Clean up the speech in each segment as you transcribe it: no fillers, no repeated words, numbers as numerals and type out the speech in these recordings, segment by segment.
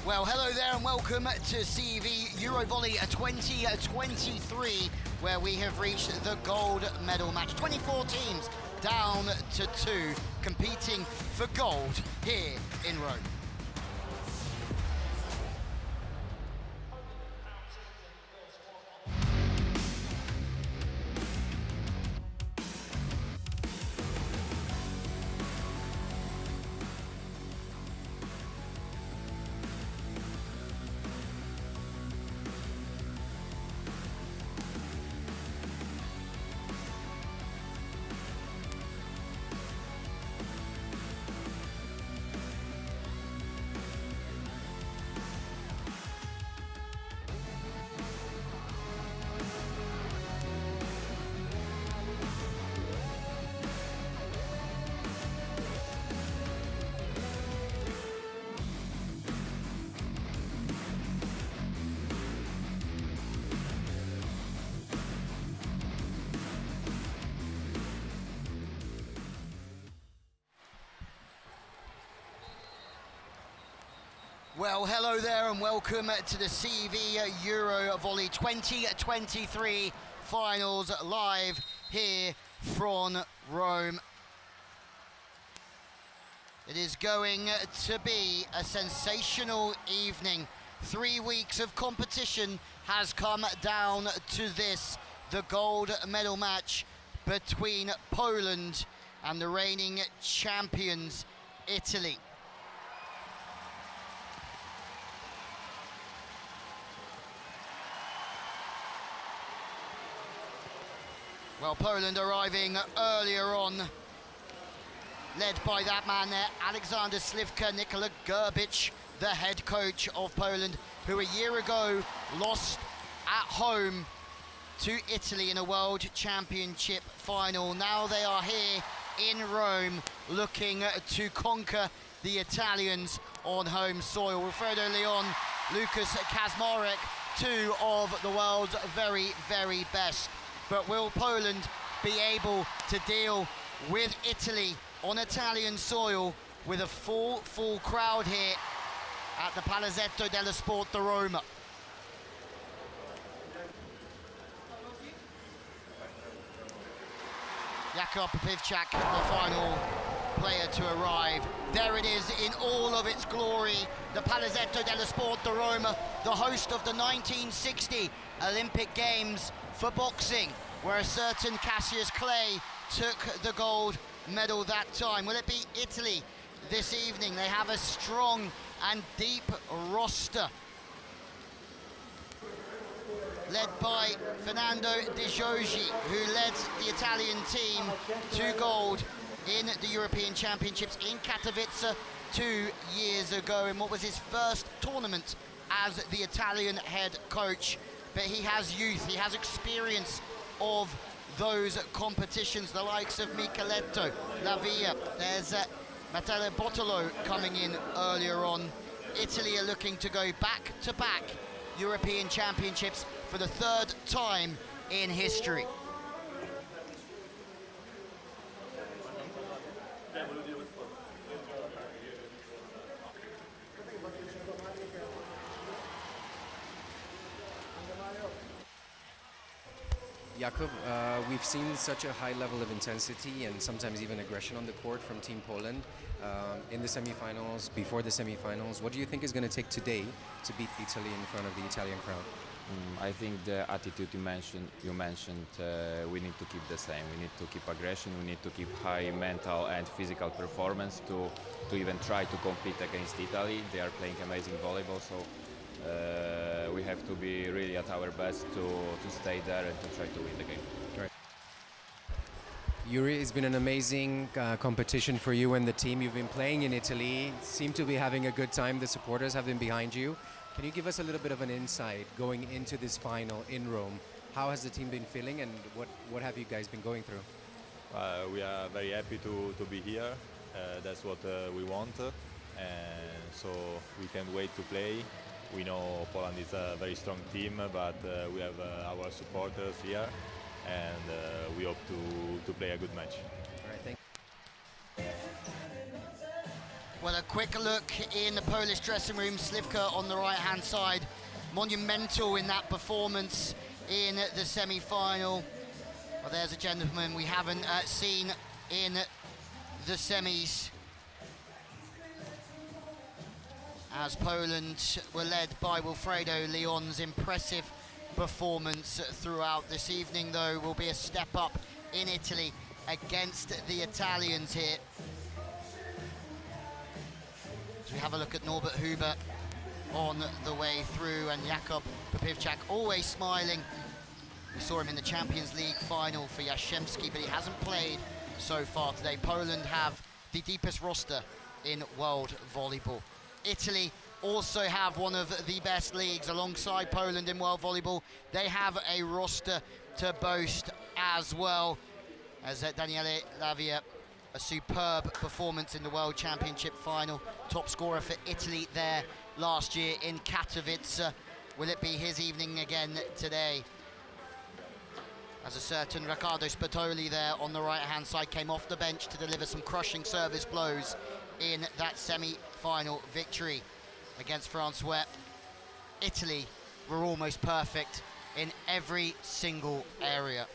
Well, hello there and welcome to CEV EuroVolley 2023, where we have reached the gold medal match. 24 teams down to 2, competing for gold here in Rome. Well, hello there and welcome to the CEV EuroVolley 2023 finals live here from Rome. It is going to be a sensational evening. 3 weeks of competition has come down to this, the gold medal match between Poland and the reigning champions, Italy. Well, Poland arriving earlier on, led by that man there, Alexander Slivka, Nikola Gerbic, the head coach of Poland, who a year ago lost at home to Italy in a World Championship final. Now they are here in Rome, looking to conquer the Italians on home soil. Wilfredo Leon, Lucas Kaczmarek, two of the world's very, very best. But will Poland be able to deal with Italy on Italian soil with a full crowd here at the Palazzetto dello Sport di Roma? Jakub Pivchak, the final player to arrive. There it is in all of its glory, the Palazzetto dello Sport di Roma, the host of the 1960 Olympic Games for boxing, where a certain Cassius Clay took the gold medal that time. Will it be Italy this evening? They have a strong and deep roster, led by Fernando Di Giorgi, who led the Italian team to gold in the European Championships in Katowice 2 years ago, in what was his first tournament as the Italian head coach. But he has youth, he has experience of those competitions, the likes of Micheletto, Lavia. There's Matteo Bottolo coming in earlier on. Italy are looking to go back-to-back European Championships for the third time in history. Jakub, we've seen such a high level of intensity and sometimes even aggression on the court from Team Poland in the semi-finals, before the semi-finals. What do you think is going to take today to beat Italy in front of the Italian crowd? I think the attitude you mentioned, we need to keep the same. We need to keep aggression, we need to keep high mental and physical performance to even try to compete against Italy. They are playing amazing volleyball, so we have to be really at our best to stay there and to try to win the game. Right. Yuri, it's been an amazing competition for you and the team. You've been playing in Italy, seem to be having a good time. The supporters have been behind you. Can you give us a little bit of an insight going into this final in Rome? How has the team been feeling and what have you guys been going through? We are very happy to be here. That's what we want, and so we can't wait to play. We know Poland is a very strong team, but we have our supporters here, and we hope to play a good match. All right, thank you. Well, a quick look in the Polish dressing room. Slivka on the right-hand side, monumental in that performance in the semi-final. Well, there's a gentleman we haven't seen in the semis, as Poland were led by Wilfredo Leon's impressive performance throughout this evening, though will be a step up in Italy against the Italians here. As we have a look at Norbert Huber on the way through, and Jakub Popivczak always smiling. We saw him in the Champions League final for Jastrzębski, but he hasn't played so far today. Poland have the deepest roster in world volleyball. Italy also have one of the best leagues alongside Poland in world volleyball. They have a roster to boast as well, as Daniele Lavia, a superb performance in the World Championship final, top scorer for Italy there last year in Katowice. Will it be his evening again today? As a certain Riccardo Spatoli there on the right-hand side came off the bench to deliver some crushing service blows in that semi-final victory against France, where Italy were almost perfect in every single area.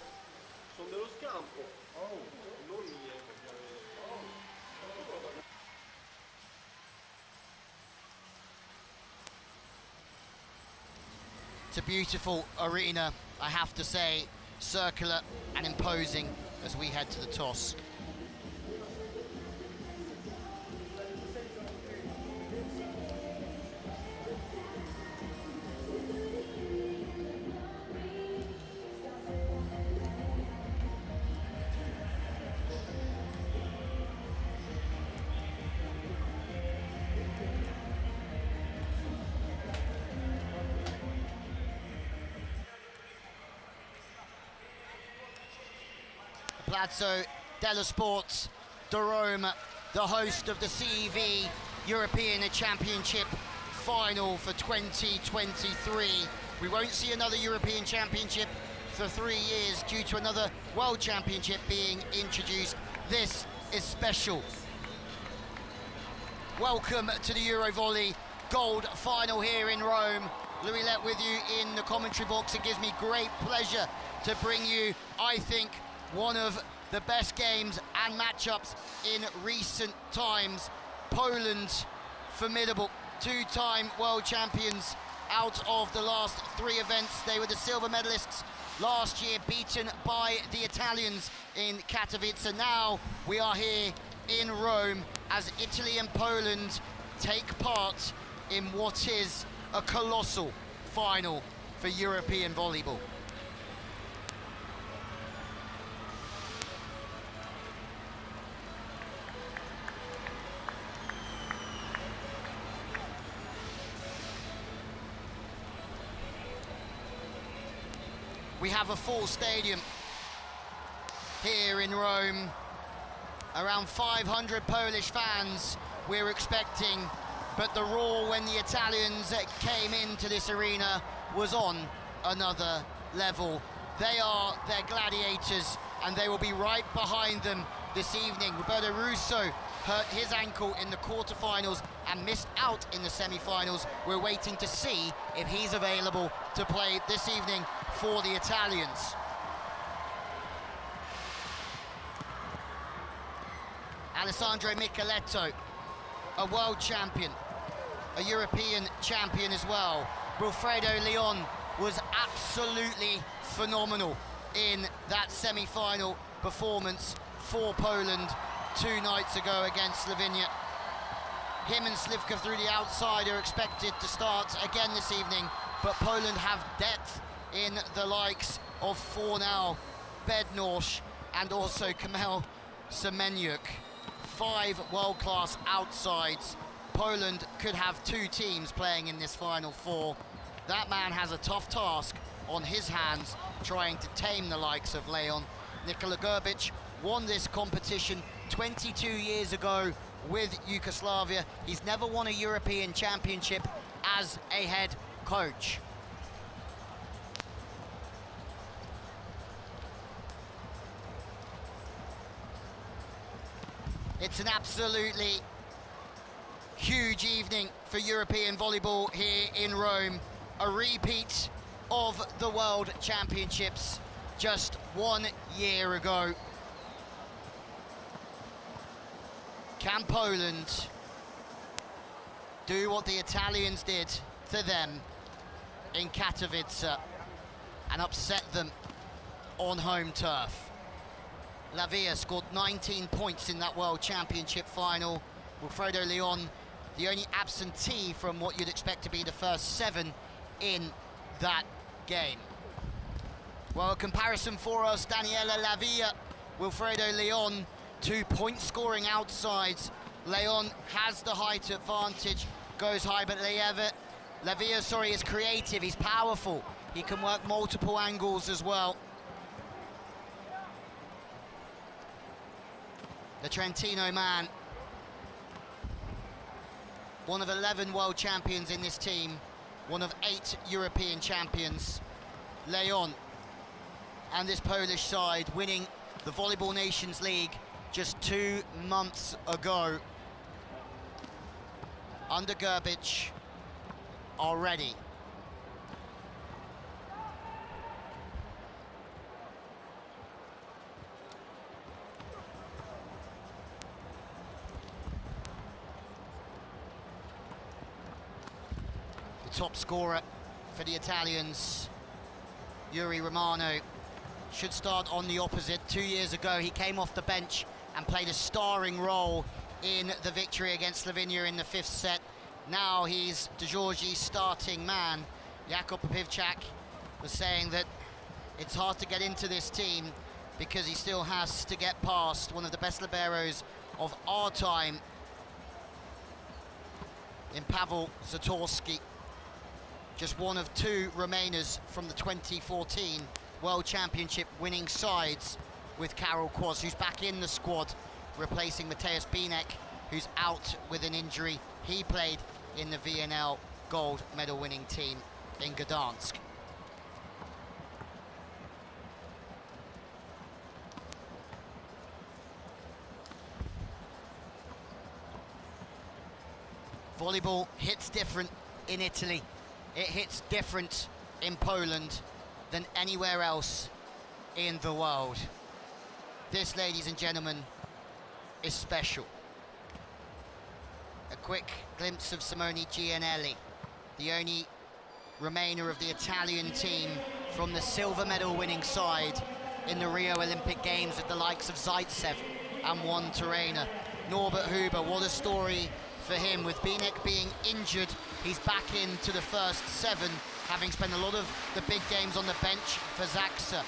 It's a beautiful arena, I have to say, circular and imposing as we head to the toss. Palazzo dello Sport de Rome, the host of the CEV European Championship final for 2023. We won't see another European Championship for 3 years due to another World Championship being introduced. This is special. Welcome to the EuroVolley Gold Final here in Rome. Louis Lett with you in the commentary box. It gives me great pleasure to bring you, I think, one of the best games and matchups in recent times. Poland, formidable, two-time world champions out of the last 3 events. They were the silver medalists last year, beaten by the Italians in Katowice. And now we are here in Rome as Italy and Poland take part in what is a colossal final for European volleyball. We have a full stadium here in Rome. Around 500 Polish fans we're expecting, but the roar when the Italians came into this arena was on another level. They are their gladiators, and they will be right behind them this evening. Roberto Russo hurt his ankle in the quarterfinals and missed out in the semi-finals. We're waiting to see if he's available to play this evening for the Italians. Alessandro Micheletto, a world champion, a European champion as well. Wilfredo Leon was absolutely phenomenal in that semi-final performance for Poland 2 nights ago against Slovenia. Him and Slivka through the outside are expected to start again this evening, but Poland have depth in the likes of Fornal, Bednorz, and also Kamel Semenyuk. 5 world-class outsides. Poland could have 2 teams playing in this Final Four. That man has a tough task on his hands, trying to tame the likes of Leon. Nikola Grbic won this competition 22 years ago with Yugoslavia. He's never won a European Championship as a head coach. It's an absolutely huge evening for European volleyball here in Rome. A repeat of the World Championships just 1 year ago. Can Poland do what the Italians did to them in Katowice and upset them on home turf? Lavia scored 19 points in that World Championship final. Wilfredo Leon, the only absentee from what you'd expect to be the first 7 in that game. Well, a comparison for us: Daniela Lavia, Wilfredo Leon, 2 point scoring outsides. Leon has the height advantage, goes high, but Lavia, is creative, he's powerful. He can work multiple angles as well. The Trentino man, one of 11 world champions in this team, one of 8 European champions. Leon and this Polish side winning the Volleyball Nations League just 2 months ago. Under Gerbic already. The top scorer for the Italians, Yuri Romano, should start on the opposite. 2 years ago, he came off the bench and played a starring role in the victory against Slovenia in the 5th set. Now he's De Giorgi's starting man. Jakub Pivchak was saying that it's hard to get into this team because he still has to get past one of the best liberos of our time in Pavel Zatorski. Just one of 2 Remainers from the 2014 World Championship winning sides, with Karol Kwas, who's back in the squad, replacing Mateusz Binek, who's out with an injury. He played in the VNL gold medal winning team in Gdansk. Volleyball hits different in Italy. It hits different in Poland than anywhere else in the world. This, ladies and gentlemen, is special. A quick glimpse of Simone Gianelli, the only Remainer of the Italian team from the silver medal winning side in the Rio Olympic Games, with the likes of Zaitsev and Juan Terena. Norbert Huber, what a story for him. With Binek being injured, he's back into the first 7, having spent a lot of the big games on the bench for Zaksa.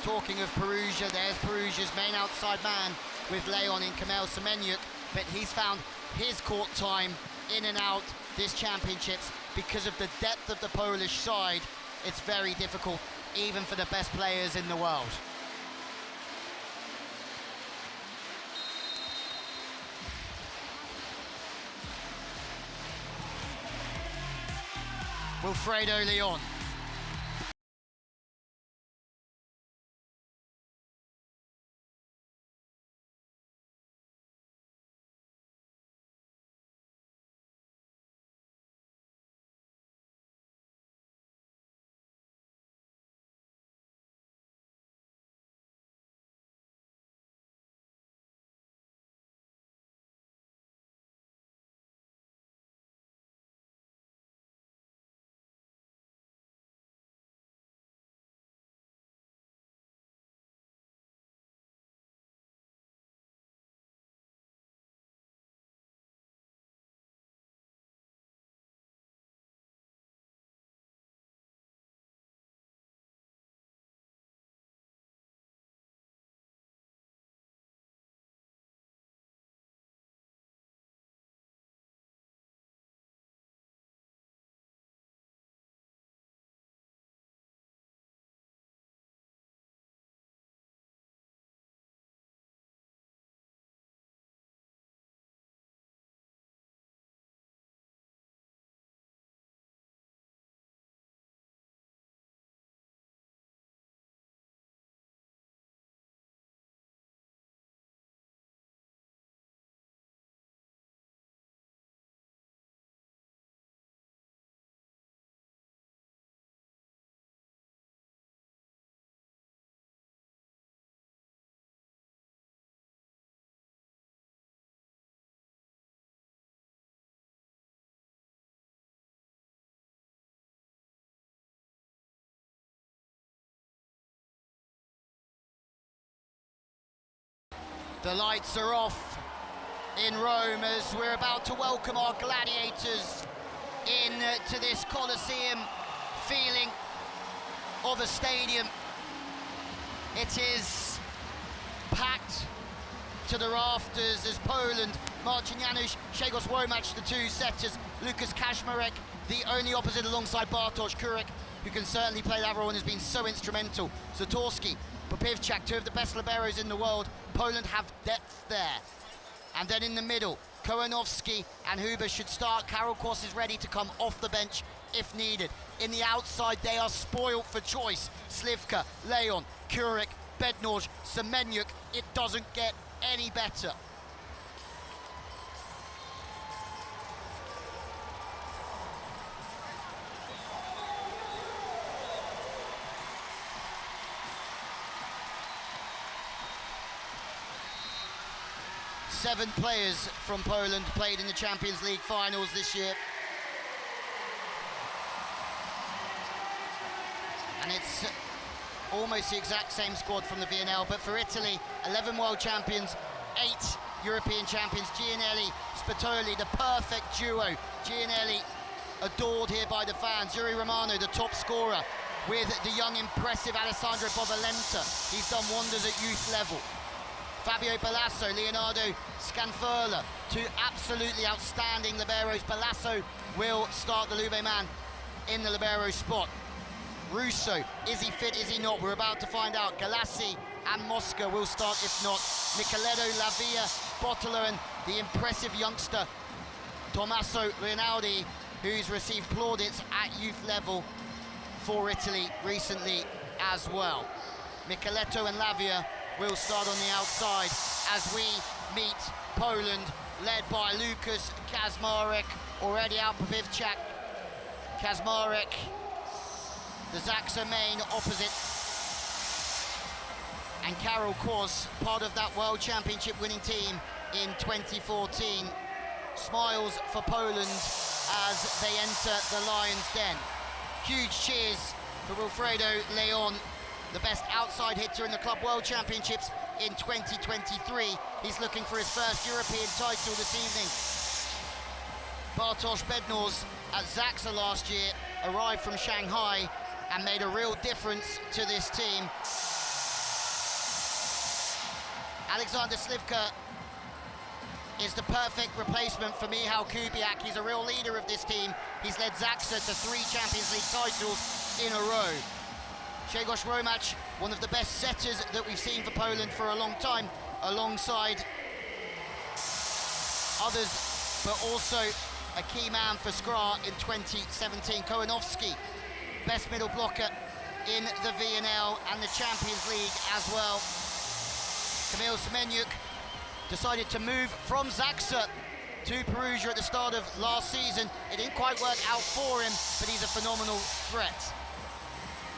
Talking of Perugia, there's Perugia's main outside man with Leon in Kamel Semenyuk, but he's found his court time in and out this championships because of the depth of the Polish side. It's very difficult, even for the best players in the world. Wilfredo Leon. The lights are off in Rome as we're about to welcome our gladiators into this Colosseum feeling of a stadium. It is packed to the rafters as Poland, Marcin Janusz, Grzegorz Łomacz, the two setters, Lukas Kaczmarek, the only opposite alongside Bartosz Kurek, who can certainly play that role and has been so instrumental. Zatorski, Popivczak, two of the best liberos in the world. Poland have depth there. And then in the middle, Kołanowski and Huber should start. Karol Kłos is ready to come off the bench if needed. In the outside, they are spoilt for choice. Slivka, Leon, Kurek, Bednarz, Semenyuk. It doesn't get any better. Seven players from Poland played in the Champions League finals this year. And it's almost the exact same squad from the VNL, but for Italy, 11 world champions, 8 European champions. Gianelli, Spatoli, the perfect duo. Gianelli, adored here by the fans. Yuri Romano, the top scorer, with the young, impressive Alessandro Bovalenta. He's done wonders at youth level. Fabio Balasso, Leonardo Scanfurla, two absolutely outstanding liberos. Balasso will start the Lube man in the libero spot. Russo, is he fit, is he not? We're about to find out. Galassi and Mosca will start if not. Nicoletto, Lavia, Bottolo, and the impressive youngster Tommaso Rinaldi, who's received plaudits at youth level for Italy recently as well. Nicoletto and Lavia will start on the outside as we meet Poland, led by Lukas Kaczmarek, already out Popivczak. Kaczmarek, the Zaksa main opposite, and Karol Kłos, part of that World Championship winning team in 2014. Smiles for Poland as they enter the Lions' Den. Huge cheers for Wilfredo Leon, the best outside hitter in the Club World Championships in 2023. He's looking for his first European title this evening. Bartosz Bednarz at Zaksa last year arrived from Shanghai and made a real difference to this team. Alexander Slivka is the perfect replacement for Michał Kubiak. He's a real leader of this team. He's led Zaksa to 3 Champions League titles in a row. Grzegorz Łomacz, one of the best setters that we've seen for Poland for a long time, alongside others, but also a key man for Skra in 2017. Kołanowski, best middle blocker in the VNL and the Champions League as well. Kamil Semenyuk decided to move from Zaksa to Perugia at the start of last season. It didn't quite work out for him, but he's a phenomenal threat.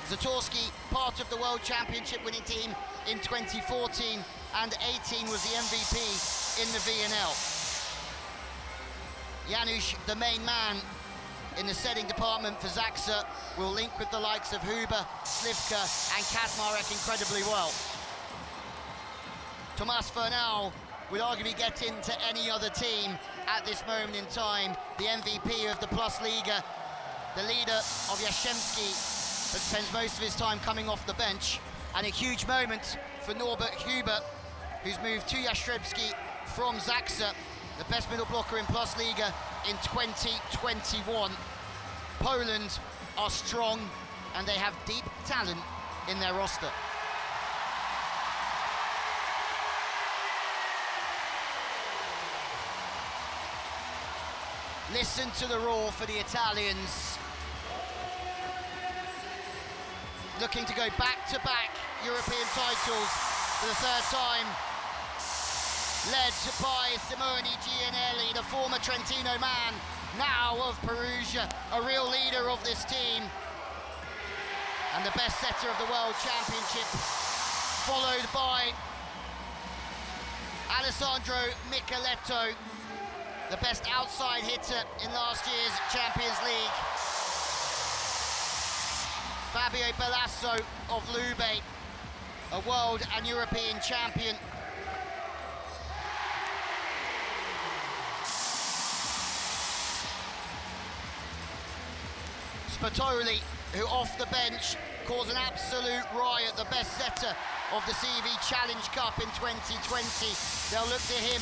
Zatorski, part of the World Championship winning team in 2014 and 18, was the MVP in the VNL. Janusz, the main man in the setting department for Zaksa, will link with the likes of Huber, Slivka and Kaczmarek incredibly well. Tomas Fernal would arguably get into any other team at this moment in time. The MVP of the Plus Liga, the leader of Jastrzębski, but spends most of his time coming off the bench. And a huge moment for Norbert Huber, who's moved to Jastrzębski from Zaksa, the best middle blocker in Plus Liga in 2021. Poland are strong and they have deep talent in their roster. Listen to the roar for the Italians. Looking to go back-to-back European titles for the 3rd time. Led by Simone Gianelli, the former Trentino man, now of Perugia, a real leader of this team. And the best setter of the World Championship, followed by Alessandro Nicoletto, the best outside hitter in last year's Champions League. Fabio Balasso of Lube, a world and European champion. Spatoli, who off the bench caused an absolute riot, the best setter of the CEV Challenge Cup in 2020. They'll look to him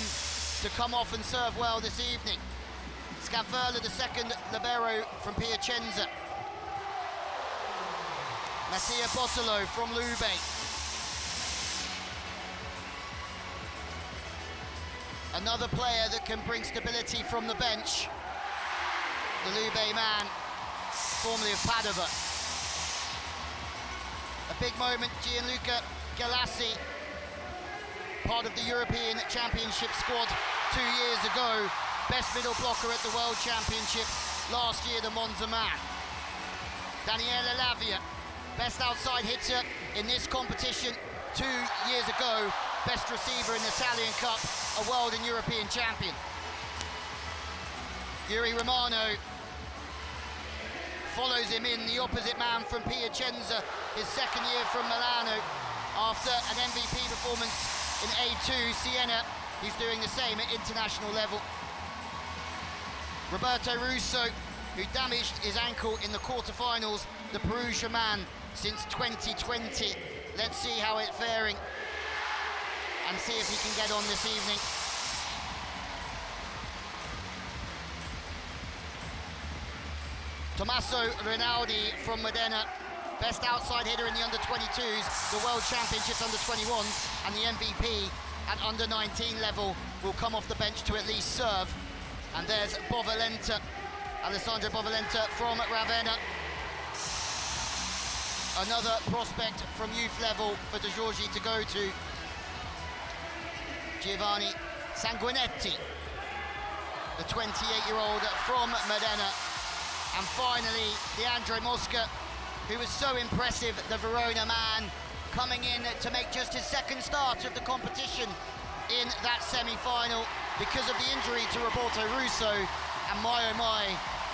to come off and serve well this evening. Scanfurla, the second libero from Piacenza. Mattia Bottolo from Lube. Another player that can bring stability from the bench. The Lube man, formerly of Padova. A big moment, Gianluca Galassi, part of the European Championship squad 2 years ago. Best middle blocker at the World Championships last year, the Monza man. Daniele Lavia, best outside hitter in this competition 2 years ago. Best receiver in the Italian Cup, a world and European champion. Yuri Romano follows him in, the opposite man from Piacenza, his second year from Milano. After an MVP performance in A2 Siena, he's doing the same at international level. Roberto Russo, who damaged his ankle in the quarterfinals, the Perugia man since 2020. Let's see how it's faring and see if he can get on this evening. Tommaso Rinaldi from Modena, best outside hitter in the under-22s, the World Championships under-21s, and the MVP at under-19 level will come off the bench to at least serve. And there's Bovalenta, Alessandro Bovalenta from Ravenna. Another prospect from youth level for De Giorgi to go to. Giovanni Sanguinetti, the 28-year-old from Modena. And finally, Leandro Mosca, who was so impressive, the Verona man, coming in to make just his second start of the competition in that semi-final because of the injury to Roberto Russo. And my oh my,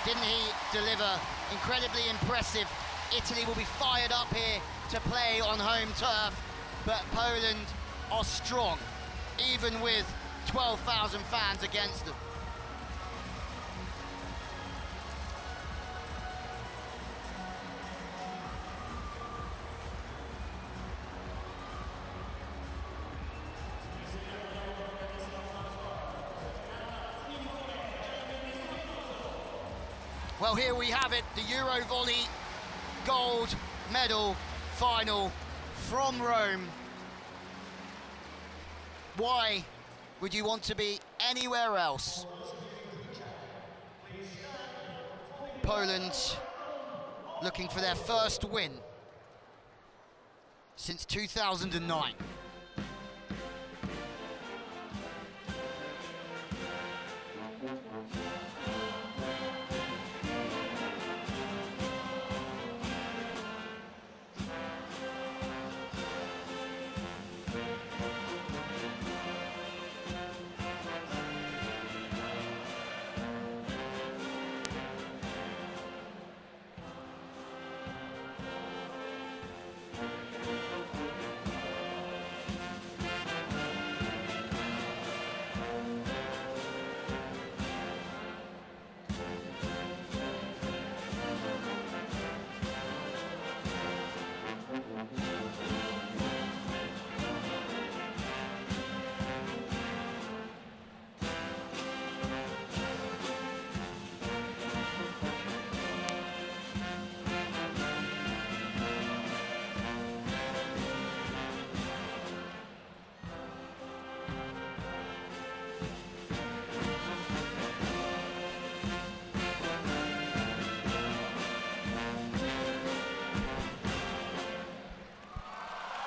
didn't he deliver? Incredibly impressive. Italy will be fired up here to play on home turf, but Poland are strong, even with 12,000 fans against them. Well, here we have it, the EuroVolley gold medal final from Rome. Why would you want to be anywhere else? Poland looking for their first win since 2009.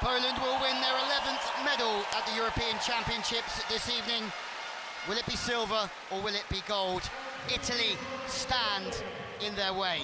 Poland will win their 11th medal at the European Championships this evening. Will it be silver or will it be gold? Italy stand in their way.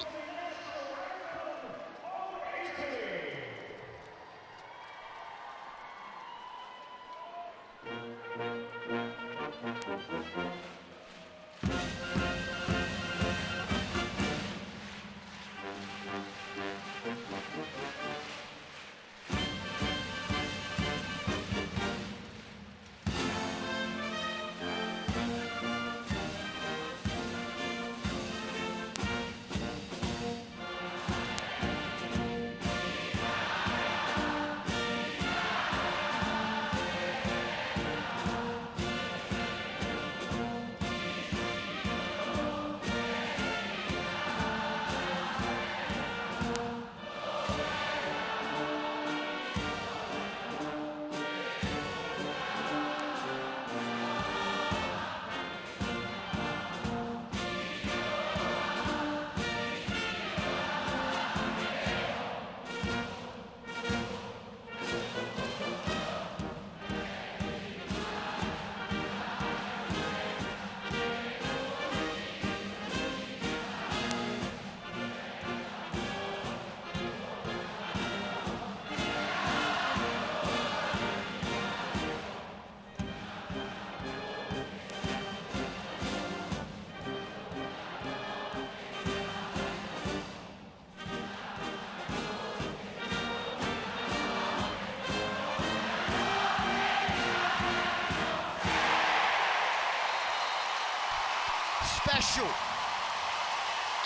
special.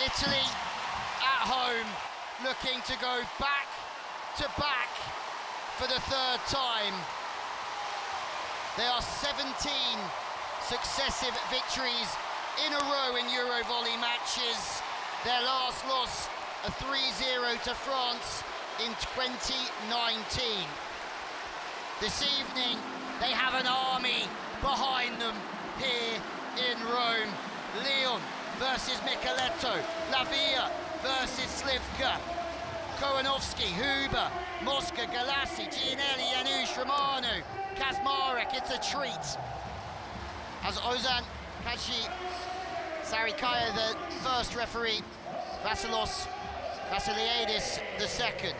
Italy at home, looking to go back to back for the third time. There are 17 successive victories in a row in EuroVolley matches. Their last loss, a 3-0 to France in 2019. This evening, they have an army behind them here in Rome. Leon versus Micheletto, Lavia versus Slivka, Kowanovski, Huber, Mosca, Galassi, Gianelli, Janusz, Romano, Kazmarek. It's a treat. As Ozan Kaji Sarikaya, the first referee, Vasilos Vasiliadis, the second.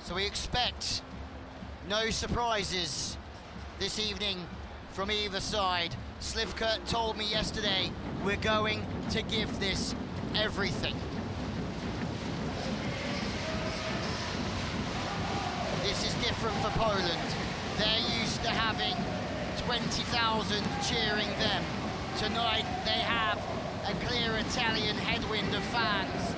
So we expect no surprises this evening from either side. Slivka told me yesterday, we're going to give this everything. This is different for Poland. They're used to having 20,000 cheering them. Tonight they have a clear Italian headwind of fans.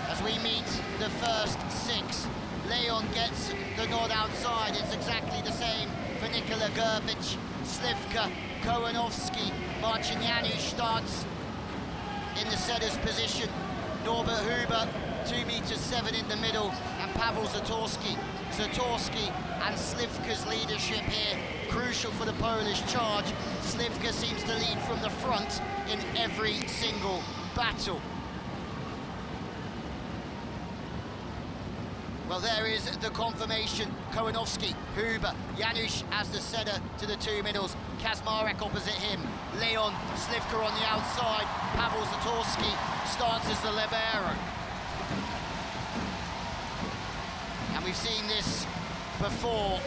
As we meet the first six, Leon gets the nod outside. It's exactly the same for Nikola Gerbic, Slivka, Kowanovski. Marcin Janusz starts in the setter's position. Norbert Huber, 2 meters 7 in the middle, and Pavel Zatorski. Zatorski and Slivka's leadership here, crucial for the Polish charge. Slivka seems to lead from the front in every single battle. Well, there is the confirmation. Kowanovski, Huber, Janusz as the setter to the two middles. Kazmarek opposite him. Leon, Slivka on the outside. Pavel Zatorski starts as the libero. And we've seen this before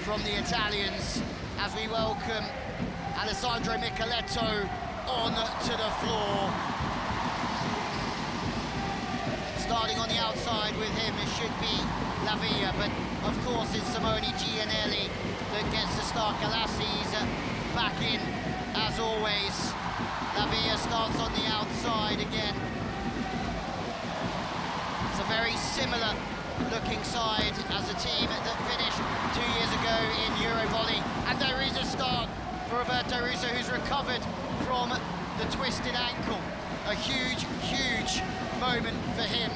from the Italians as we welcome Alessandro Micheletto on to the floor. Starting on the outside with him, it should be Lavia, but of course it's Simone Gianelli that gets the start. Galassi's back in, as always. Lavia starts on the outside again. It's a very similar looking side as a team that finished 2 years ago in EuroVolley. And there is a start for Roberto Russo, who's recovered from the twisted ankle. A huge, huge moment for him.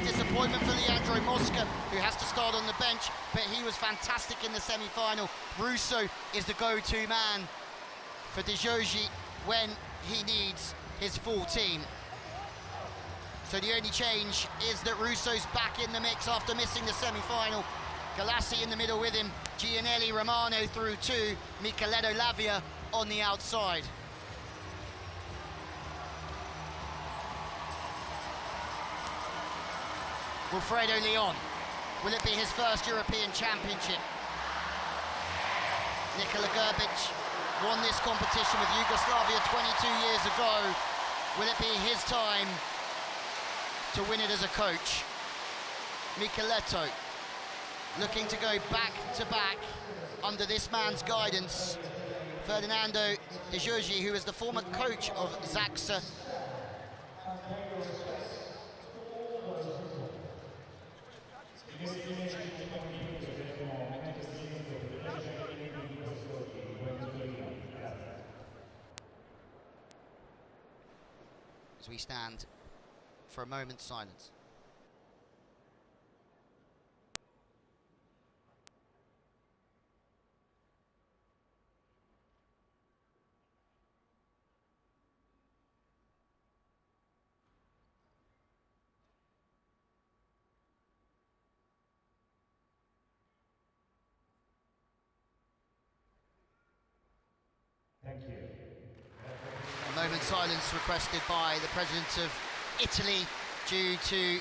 Disappointment for Leandro Mosca, who has to start on the bench, but he was fantastic in the semi-final. Russo is the go-to man for De Giorgi when he needs his full team. So the only change is that Russo's back in the mix after missing the semi-final. Galassi in the middle with him, Gianelli, Romano through two, Micheletto, Lavia on the outside. Wilfredo Leon, will it be his first European Championship? Nikola Gerbic won this competition with Yugoslavia 22 years ago. Will it be his time to win it as a coach? Micheletto looking to go back to back under this man's guidance. Ferdinando De Giorgi, who is the former coach of Zaxa. As we stand for a moment's silence. Thank you. A moment's silence requested by the President of Italy due to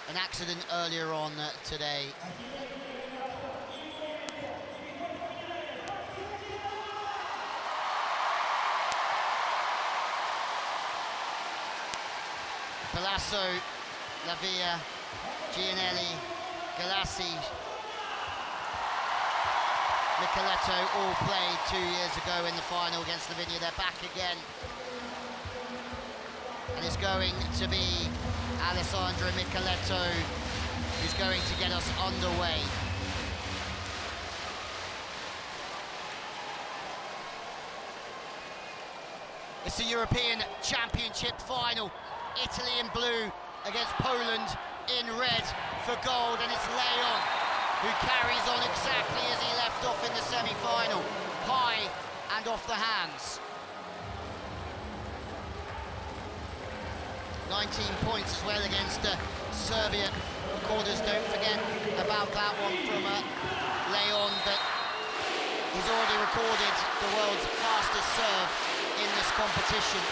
an accident earlier on today. Galasso, Lavia, Gianelli, Galassi, Micheletto all played 2 years ago in the final against Slovenia. They're back again. And it's going to be Alessandro Micheletto who's going to get us underway. It's the European Championship final. Italy in blue against Poland in red for gold, and it's Leon who carries on exactly as he left off in the semi-final, high and off the hands. 19 points as well against Serbia. Recorders don't forget about that one from Leon, but he's already recorded the world's fastest serve in this competition.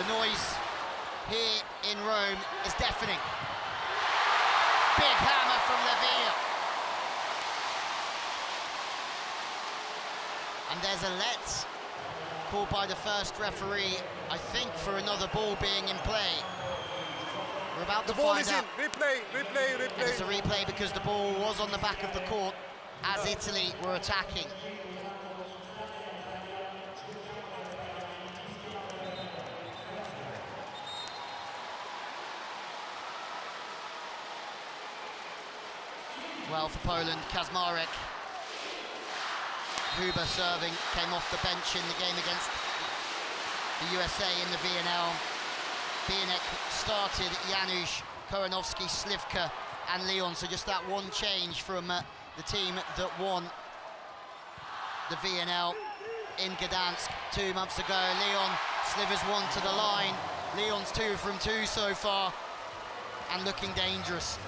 The noise here in Rome is deafening. Big hammer from Lavia. And there's a let called by the first referee, I think, for another ball being in play. We're about to find out. Replay. And it's a replay because the ball was on the back of the court as Italy were attacking. Well, for Poland, Kazmarek. Huber serving, came off the bench in the game against the USA in the VNL. Bianek started, Janusz, Koronowski, Slivka and Leon, so just that one change from the team that won the VNL in Gdansk 2 months ago. Leon slivers one to the line. Leon's 2 from 2 so far and looking dangerous.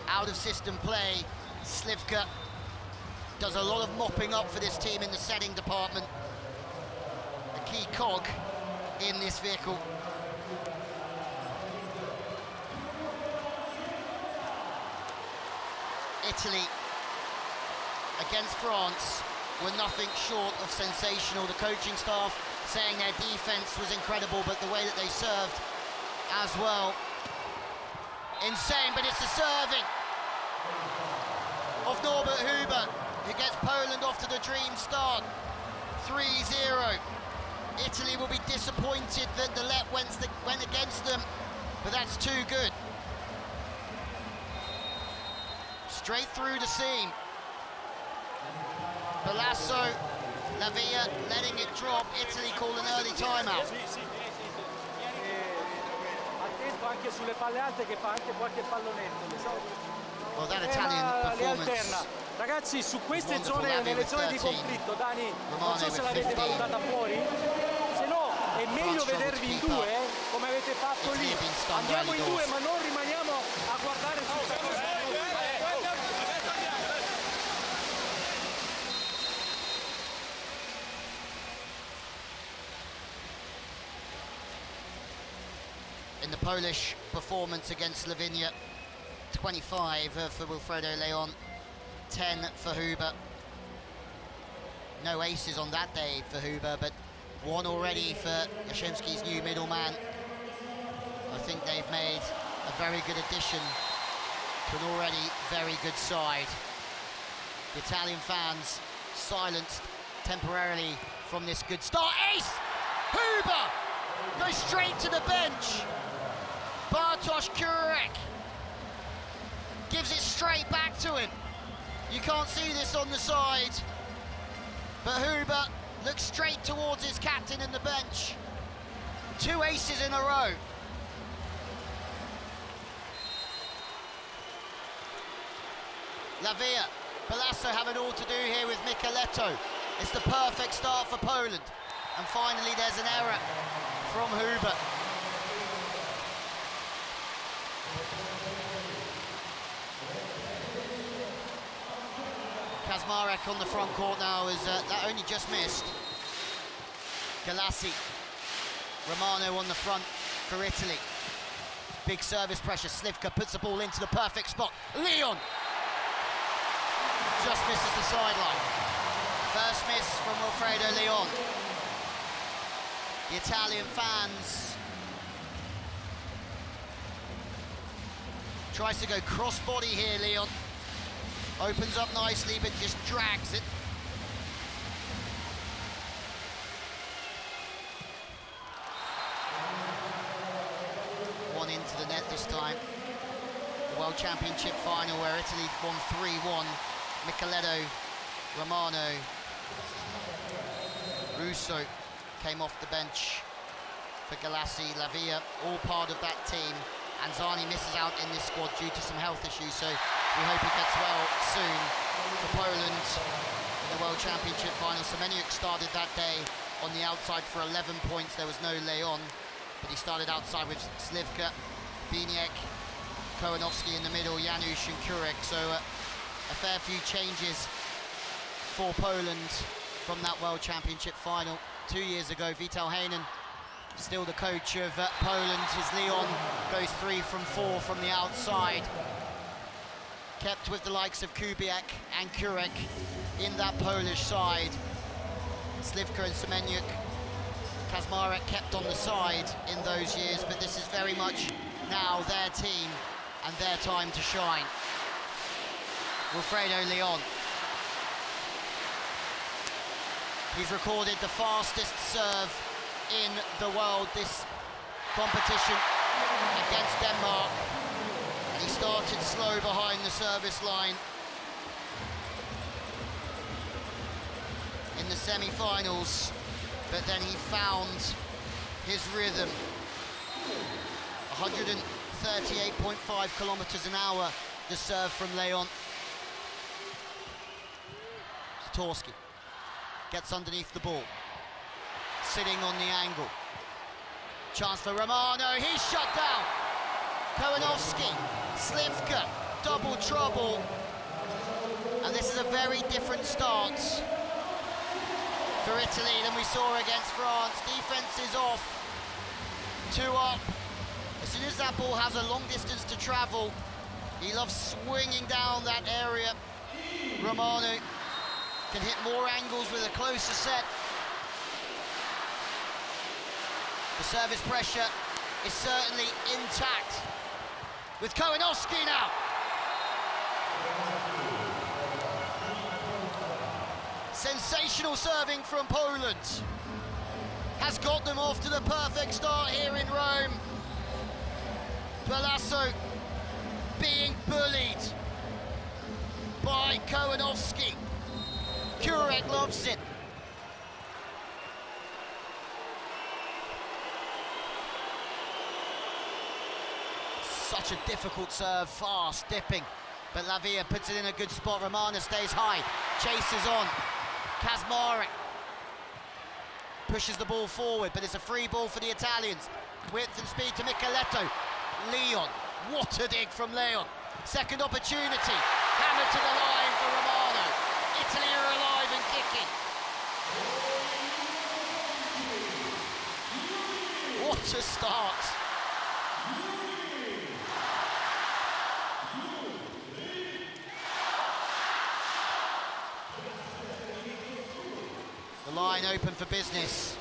Out of system play, Slivka does a lot of mopping up for this team in the setting department. A key cog in this vehicle. Italy against France were nothing short of sensational. The coaching staff saying their defense was incredible, but the way that they served as well, insane. But it's the serving of Norbert Huber who gets Poland off to the dream start. 3-0. Italy will be disappointed that the let went against them, but that's too good. Straight through the seam. Balasso, Lavia letting it drop. Italy call an early timeout. Anche sulle palle alte che fa anche qualche pallonetto. Well, that Italian performance. Ragazzi, su queste zone, nelle zone di conflitto, Dani, non so se l'avete valutata fuori, se no è meglio vedervi in 2, come avete fatto lì. Andiamo in 2, ma non rimaniamo a guardare questa cosa. In the Polish performance against Slovenia, 25 for Wilfredo Leon, 10 for Huber. No aces on that day for Huber, but one already for Yashemski's new middleman. I think they've made a very good addition to an already very good side. The Italian fans silenced temporarily from this good start. Ace! Huber goes straight to the bench. Bartosz Kurek gives it straight back to him. You can't see this on the side, but Huber looks straight towards his captain in the bench. 2 aces in a row. Lavia, Balasso have it all to do here with Micheletto. It's the perfect start for Poland. And finally there's an error from Huber. Kazmarek on the front court now is that only just missed. Galassi, Romano on the front for Italy. Big service pressure, Slivka puts the ball into the perfect spot. Leon just misses the sideline. First miss from Wilfredo Leon. The Italian fans tries to go cross-body here, Leon. Opens up nicely, but just drags it. One into the net this time. The World Championship final where Italy won 3-1. Micheletto, Romano, Russo came off the bench for Galassi, Lavia, all part of that team. And Zani misses out in this squad due to some health issues, so we hope he gets well soon for Poland in the World Championship final. Semeniuk started that day on the outside for 11 points. There was no Leon, but he started outside with Slivka, Biniek, Kołanowski in the middle, Janusz and Kurek. So a fair few changes for Poland from that World Championship final 2 years ago. Vital Heinen still the coach of Poland. His Leon goes 3 from 4 from the outside. Kept with the likes of Kubiak and Kurek in that Polish side. Slivka and Semeniuk, Kazmarek kept on the side in those years, but this is very much now their team and their time to shine. Wilfredo Leon. He's recorded the fastest serve in the world this competition against Denmark. And he started slow behind the service line in the semi-finals, but then he found his rhythm. 138.5 kilometers an hour, the serve from Leon. Zatorski gets underneath the ball, sitting on the angle. Chance for Romano, he's shut down. Kołanowski, Slivka, double trouble. And this is a very different start for Italy than we saw against France. Defense is off, 2 up. As soon as that ball has a long distance to travel, he loves swinging down that area. Romano can hit more angles with a closer set. The service pressure is certainly intact with Kołanowski now. Sensational serving from Poland has got them off to the perfect start here in Rome. Palazzo being bullied by Kołanowski. Kurek loves it. Such a difficult serve, fast, dipping. But Lavia puts it in a good spot. Romana stays high, chases on. Kazmarek pushes the ball forward, but it's a free ball for the Italians. Width and speed to Micheletto. Leon, what a dig from Leon. Second opportunity, hammered to the line for Romano. Italy are alive and kicking. What a start. The line open for business.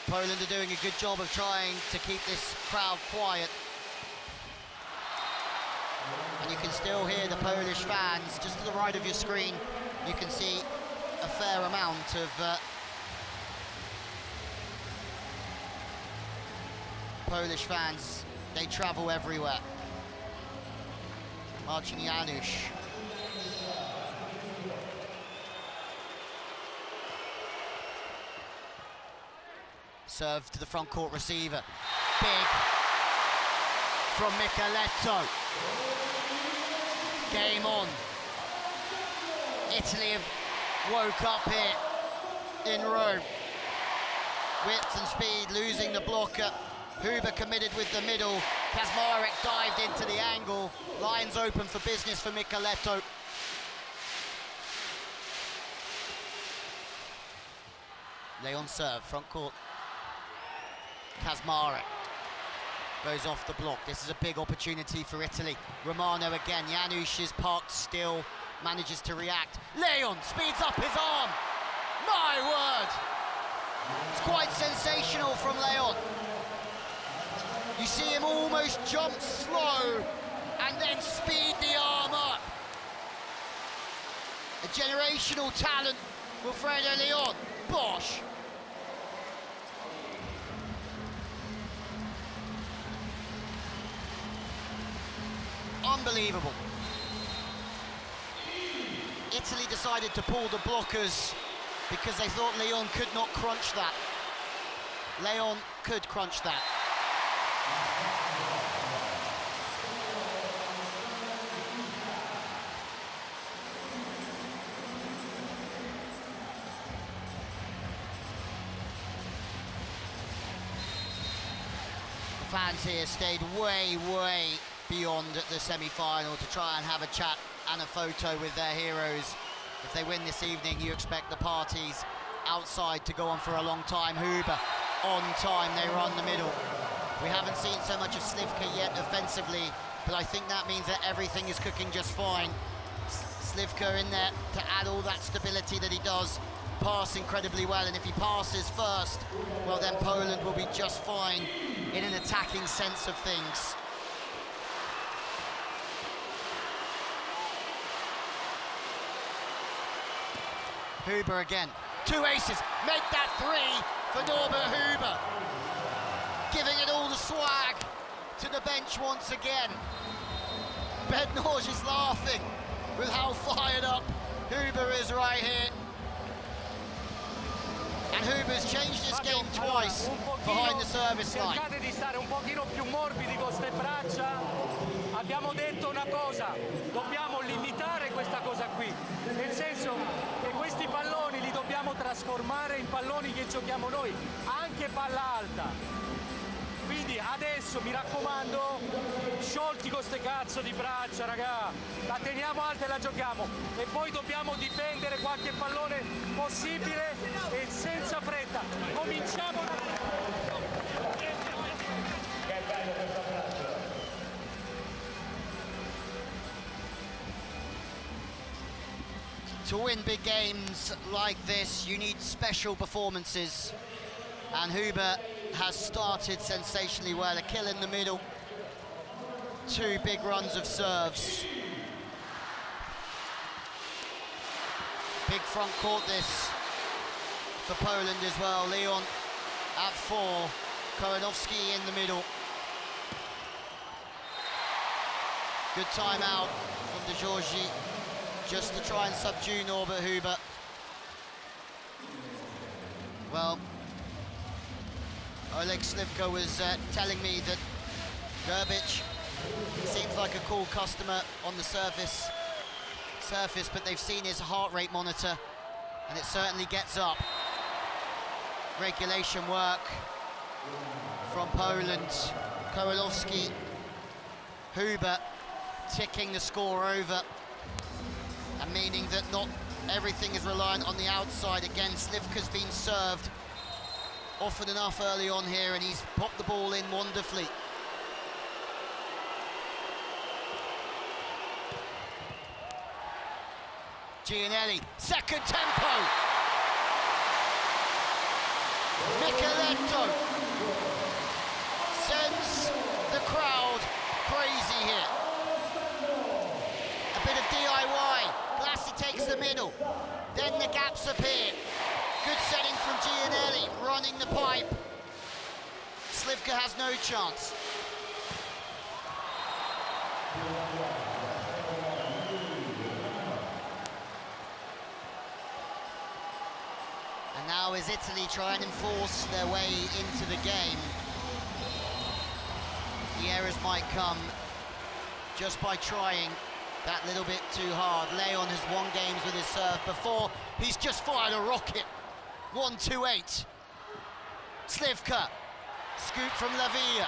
Poland are doing a good job of trying to keep this crowd quiet. And you can still hear the Polish fans. Just to the right of your screen, you can see a fair amount of Polish fans. They travel everywhere. Marcin Janusz. Serve to the front court receiver. Big from Micheletto. Game on. Italy have woke up here in Rome. Width and speed, losing the blocker. Huber committed with the middle. Kazmarek dived into the angle. Lines open for business for Micheletto. Leon serve, front court. Kazmarek goes off the block. This is a big opportunity for Italy. Romano again. Janusz is parked still manages to react. Leon speeds up his arm. My word! It's quite sensational from Leon. You see him almost jump slow and then speed the arm up. A generational talent, Wilfredo Leon. Bosh. Unbelievable. Italy decided to pull the blockers because they thought Leon could not crunch that. Leon could crunch that. The fans here stayed way beyond the semi-final to try and have a chat and a photo with their heroes. If they win this evening, you expect the parties outside to go on for a long time. Huber on time, they run the middle. We haven't seen so much of Slivka yet offensively, but I think that means that everything is cooking just fine. Slivka in there to add all that stability that he does, pass incredibly well, and if he passes first, well then Poland will be just fine in an attacking sense of things. Huber again, 2 aces, make that 3 for Norbert Huber. Giving it all the swag to the bench once again. Bednarz is laughing with how fired up Huber is right here. And Huber's changed his game twice behind the service line. Cercate di stare un pochino più morbidi con ste braccia. Abbiamo detto una cosa, dobbiamo limitare questa cosa qui, nel senso che questi palloni li dobbiamo trasformare in palloni che giochiamo noi, anche palla alta. Quindi adesso mi raccomando, sciolti con ste cazzo di braccia, raga, la teniamo alta e la giochiamo, e poi dobbiamo difendere qualche pallone possibile e senza fretta. Cominciamo To win big games like this, you need special performances. And Huber has started sensationally well. A kill in the middle, 2 big runs of serves. Big front court this for Poland as well. Leon at 4, Koronowski in the middle. Good timeout from De Giorgi, just to try and subdue Norbert Huber. Well, Oleg Slivka was telling me that Gerbic seems like a cool customer on the surface, but they've seen his heart rate monitor, and it certainly gets up. Regulation work from Poland. Kovalowski, Huber ticking the score over, and meaning that not everything is reliant on the outside. Again, Slivka's been served often enough early on here, and he's popped the ball in wonderfully. Gianelli, second tempo. Micheletto sends the crowd crazy here. A bit of DIY. Glassi takes the middle. Then the gaps appear. Good setting from Gianelli, running the pipe. Slivka has no chance. And now as Italy try and enforce their way into the game, the errors might come just by trying that little bit too hard. Leon has won games with his serve before. He's just fired a rocket. 1-2-8. Slivka, scoop from Lavia.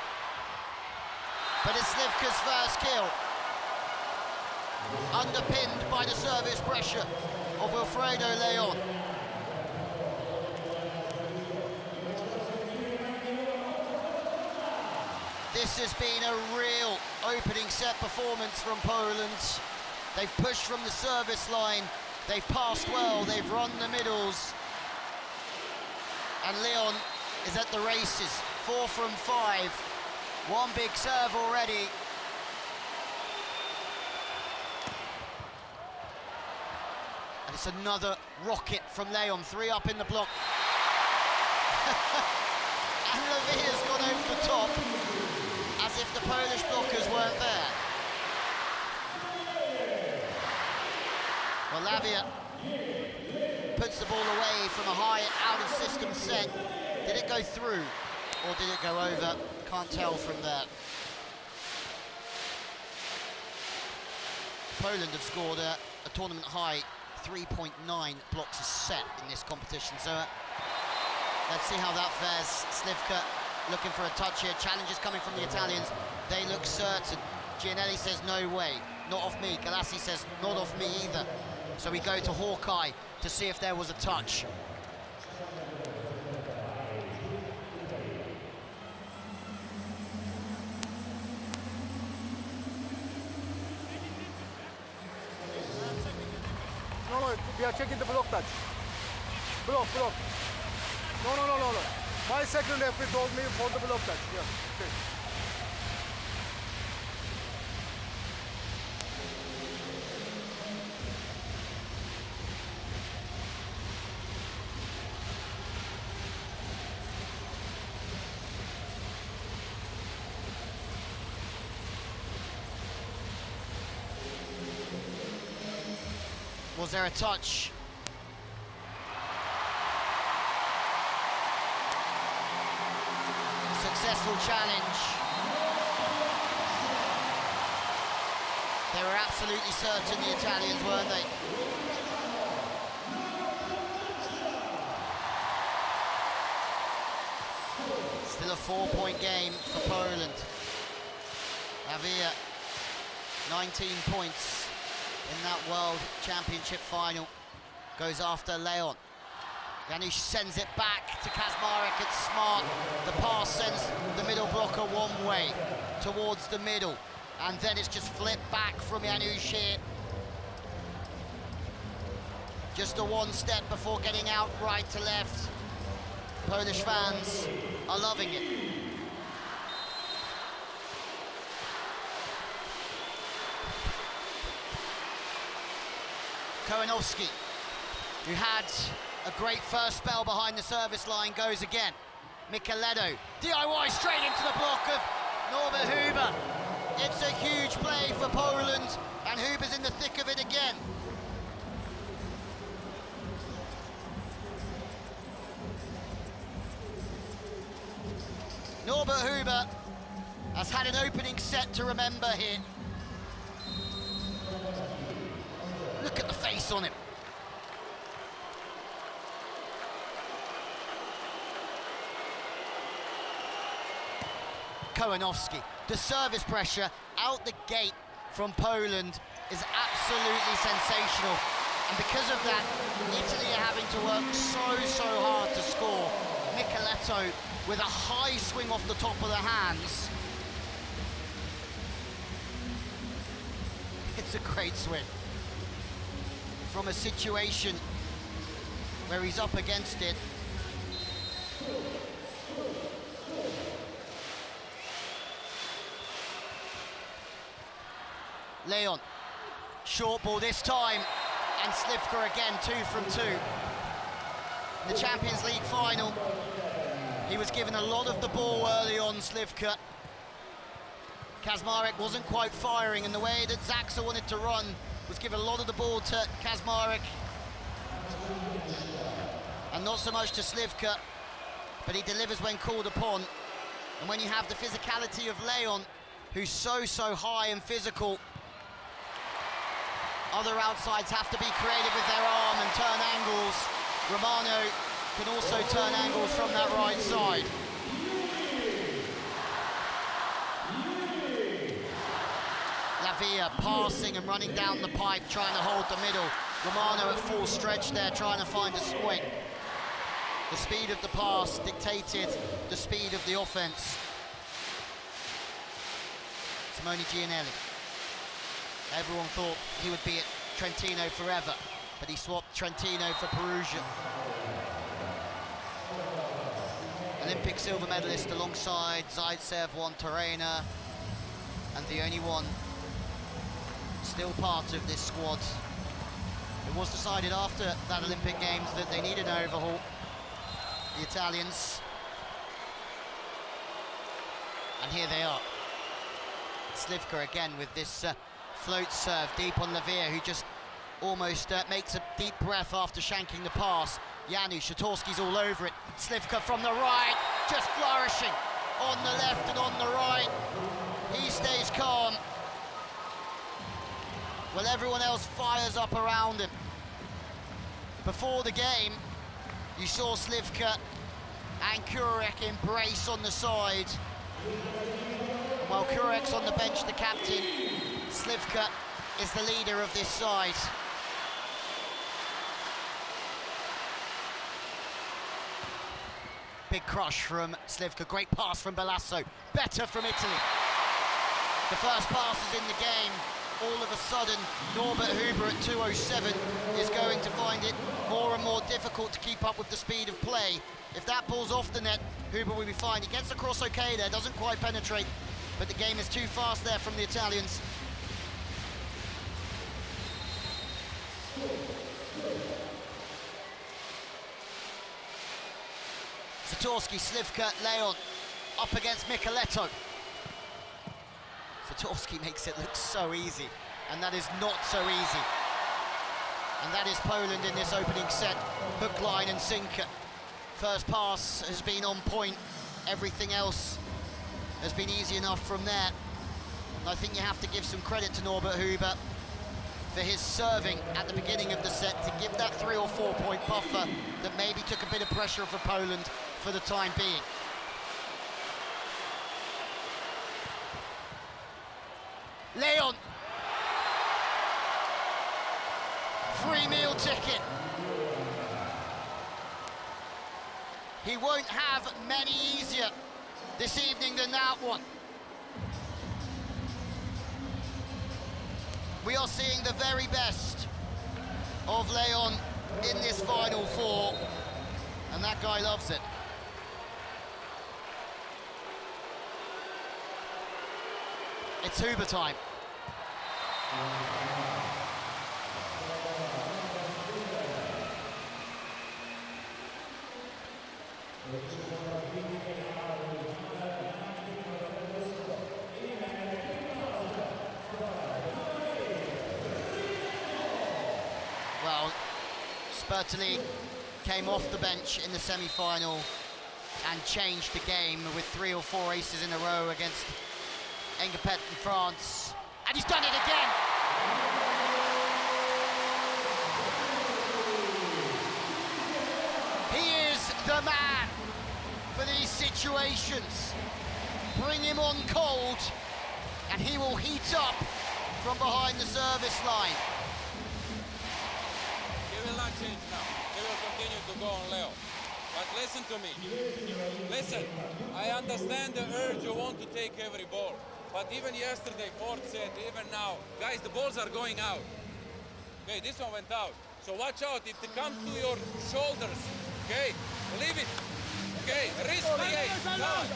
But it's Slivka's first kill. Underpinned by the service pressure of Wilfredo Leon. This has been a real opening set performance from Poland. They've pushed from the service line. They've passed well. They've run the middles. And Leon is at the races. 4 from 5. One big serve already. And it's another rocket from Leon. 3 up in the block. And Lavia's gone over the top, as if the Polish blockers weren't there. Well, Lavia puts the ball away from a high out-of-system set. Did it go through, or did it go over? Can't tell from there. Poland have scored a tournament high 3.9 blocks a set in this competition. So let's see how that fares. Slivka looking for a touch here. Challenges coming from the Italians. They look certain. Gianelli says no way, not off me. Galassi says not off me either. So we go to Hawkeye to see if there was a touch. No, we are checking the block touch. Block. No. 5 seconds left, he told me for the block touch. Yeah, okay. Was there a touch? Successful challenge. They were absolutely certain, the Italians, weren't they? Still a 4-point game for Poland. Lavia, 19 points in that World Championship final. Goes after Leon. Janusz sends it back to Kaczmarek. It's smart. The pass sends the middle blocker one way towards the middle, and then it's just flipped back from Janusz here. Just a one step before getting out right to left. Polish fans are loving it. Kołanowski, who had a great first spell behind the service line, goes again. Micheletto, DIY straight into the block of Norbert Huber. It's a huge play for Poland, and Huber's in the thick of it again. Norbert Huber has had an opening set to remember here. Look at the face on him. Kołanowski, the service pressure out the gate from Poland is absolutely sensational. And because of that, Italy are having to work so hard to score. Micheletto with a high swing off the top of the hands. It's a great swing. From a situation where he's up against it. Leon, short ball this time, and Slivka again, 2 from 2. In the Champions League final, he was given a lot of the ball early on, Slivka. Kaczmarek wasn't quite firing, and the way that Zaksa wanted to run was give a lot of the ball to Kaczmarek, and not so much to Slivka, but he delivers when called upon. And when you have the physicality of Leon, who's so high and physical, other outsides have to be creative with their arm and turn angles. Romano can also turn angles from that right side. Lavia passing and running down the pipe, trying to hold the middle. Romano at full stretch there, trying to find a swing. The speed of the pass dictated the speed of the offense. Simone Gianelli. Everyone thought he would be at Trentino forever, but he swapped Trentino for Perugia. Olympic silver medalist alongside Zaitsev, Juan Torreira, and the only one still part of this squad. It was decided after that Olympic Games that they needed an overhaul, the Italians. And here they are. Slivka again with this float serve deep on Lavia, who just almost makes a deep breath after shanking the pass. Janusz Sikorski's all over it. Slivka from the right, just flourishing on the left and on the right. He stays calm, while everyone else fires up around him. Before the game, you saw Slivka and Kurek embrace on the side. And while Kurek's on the bench, the captain, Slivka is the leader of this side. Big crush from Slivka, great pass from Balasso, better from Italy. The first passes in the game. All of a sudden, Norbert Huber at 2:07 is going to find it more and more difficult to keep up with the speed of play. If that ball's off the net, Huber will be fine. He gets across okay there, doesn't quite penetrate, but the game is too fast there from the Italians. Sikorski, Slivka, Leon up against Micheletto. Sikorski makes it look so easy, and that is not so easy. And that is Poland in this opening set, hook, line and sinker. First pass has been on point, everything else has been easy enough from there. And I think you have to give some credit to Norbert Huber for his serving at the beginning of the set to give that 3 or 4 point buffer that maybe took a bit of pressure for Poland for the time being. Leon, free meal ticket. He won't have many easier this evening than that one. We are seeing the very best of Leon in this Final Four, and that guy loves it. It's Huber time. Well, Spertoli came off the bench in the semi-final and changed the game with 3 or 4 aces in a row against Engepet in France, and he's done it again. He is the man for these situations. Bring him on cold, and he will heat up from behind the service line. He will not change now. He will continue to go on Leo. But listen to me. Listen, I understand the urge you want to take every ball. But even yesterday, 4th set, even now, guys, the balls are going out. Okay, this one went out. So watch out, if it comes to your shoulders, okay, leave it. Okay, risk the game. Come on.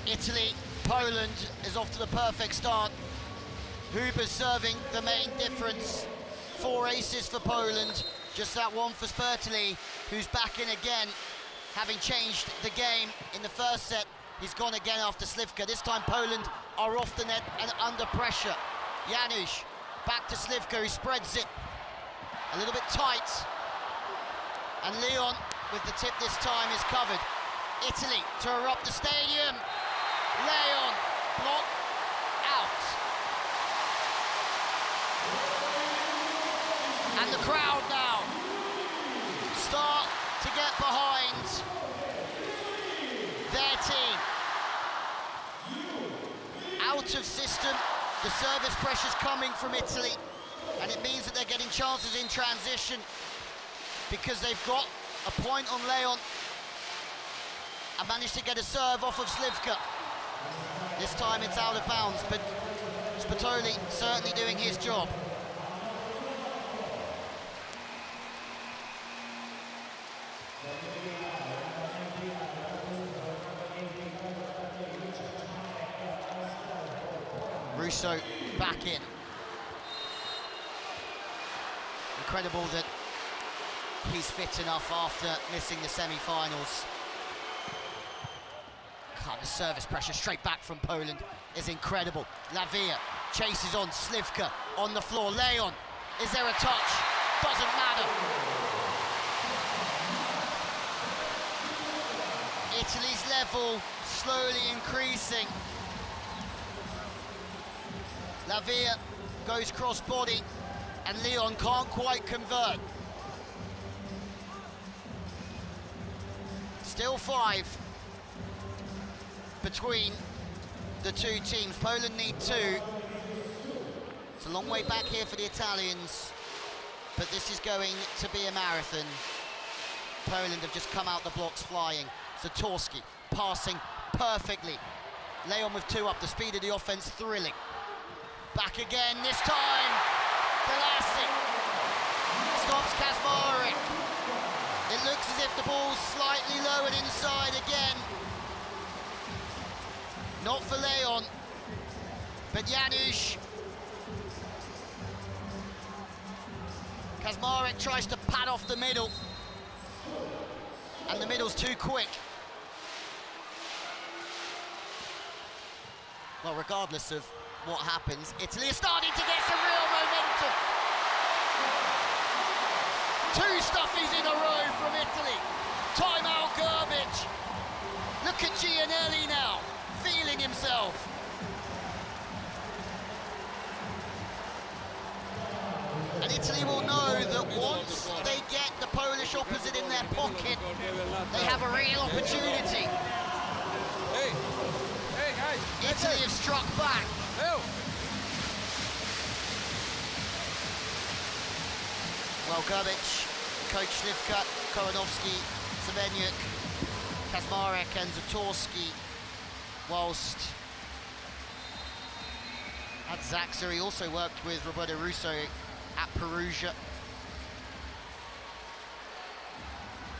Italy, Poland is off to the perfect start. Huber's serving the main difference. 4 aces for Poland, just that one for Spertoli, who's back in again, having changed the game in the first set. He's gone again after Slivka. This time Poland are off the net and under pressure. Janusz back to Slivka, who spreads it a little bit tight. And Leon with the tip this time is covered. Italy to erupt the stadium. Leon, block, out. And the crowd now start to get behind their team. out of system. The service pressure's coming from Italy, and it means that they're getting chances in transition because they've got a point on Leon and managed to get a serve off of Slivka. This time it's out of bounds, but Spatoli certainly doing his job. Russo back in. Incredible that he's fit enough after missing the semi-finals. God, the service pressure straight back from Poland is incredible. Lavia chases on Slivka on the floor. Leon, is there a touch? Doesn't matter. Italy's level slowly increasing. Lavia goes cross-body, and Leon can't quite convert. Still 5 between the two teams. Poland need 2. It's a long way back here for the Italians, but this is going to be a marathon. Poland have just come out the blocks flying. Zatorski passing perfectly. Leon with 2 up, the speed of the offense thrilling. Back again, this time, Galassi stops Kazmarek. It looks as if the ball's slightly lowered inside again. Not for Leon, but Janusz. Kazmarek tries to pad off the middle, and the middle's too quick. Well, regardless of what happens, Italy is starting to get some real momentum. 2 stuffies in a row from Italy. Timeout Gerbic. Look at Gianelli now, feeling himself. And Italy will know that once they get the Polish opposite in their pocket, they have a real opportunity. Hey, guys. Italy have struck back. Well, Gerbic, Coach Slivka, Koronowski, Semenyuk, Kazmarek and Zatorski, whilst at Zaxa he also worked with Roberto Russo at Perugia.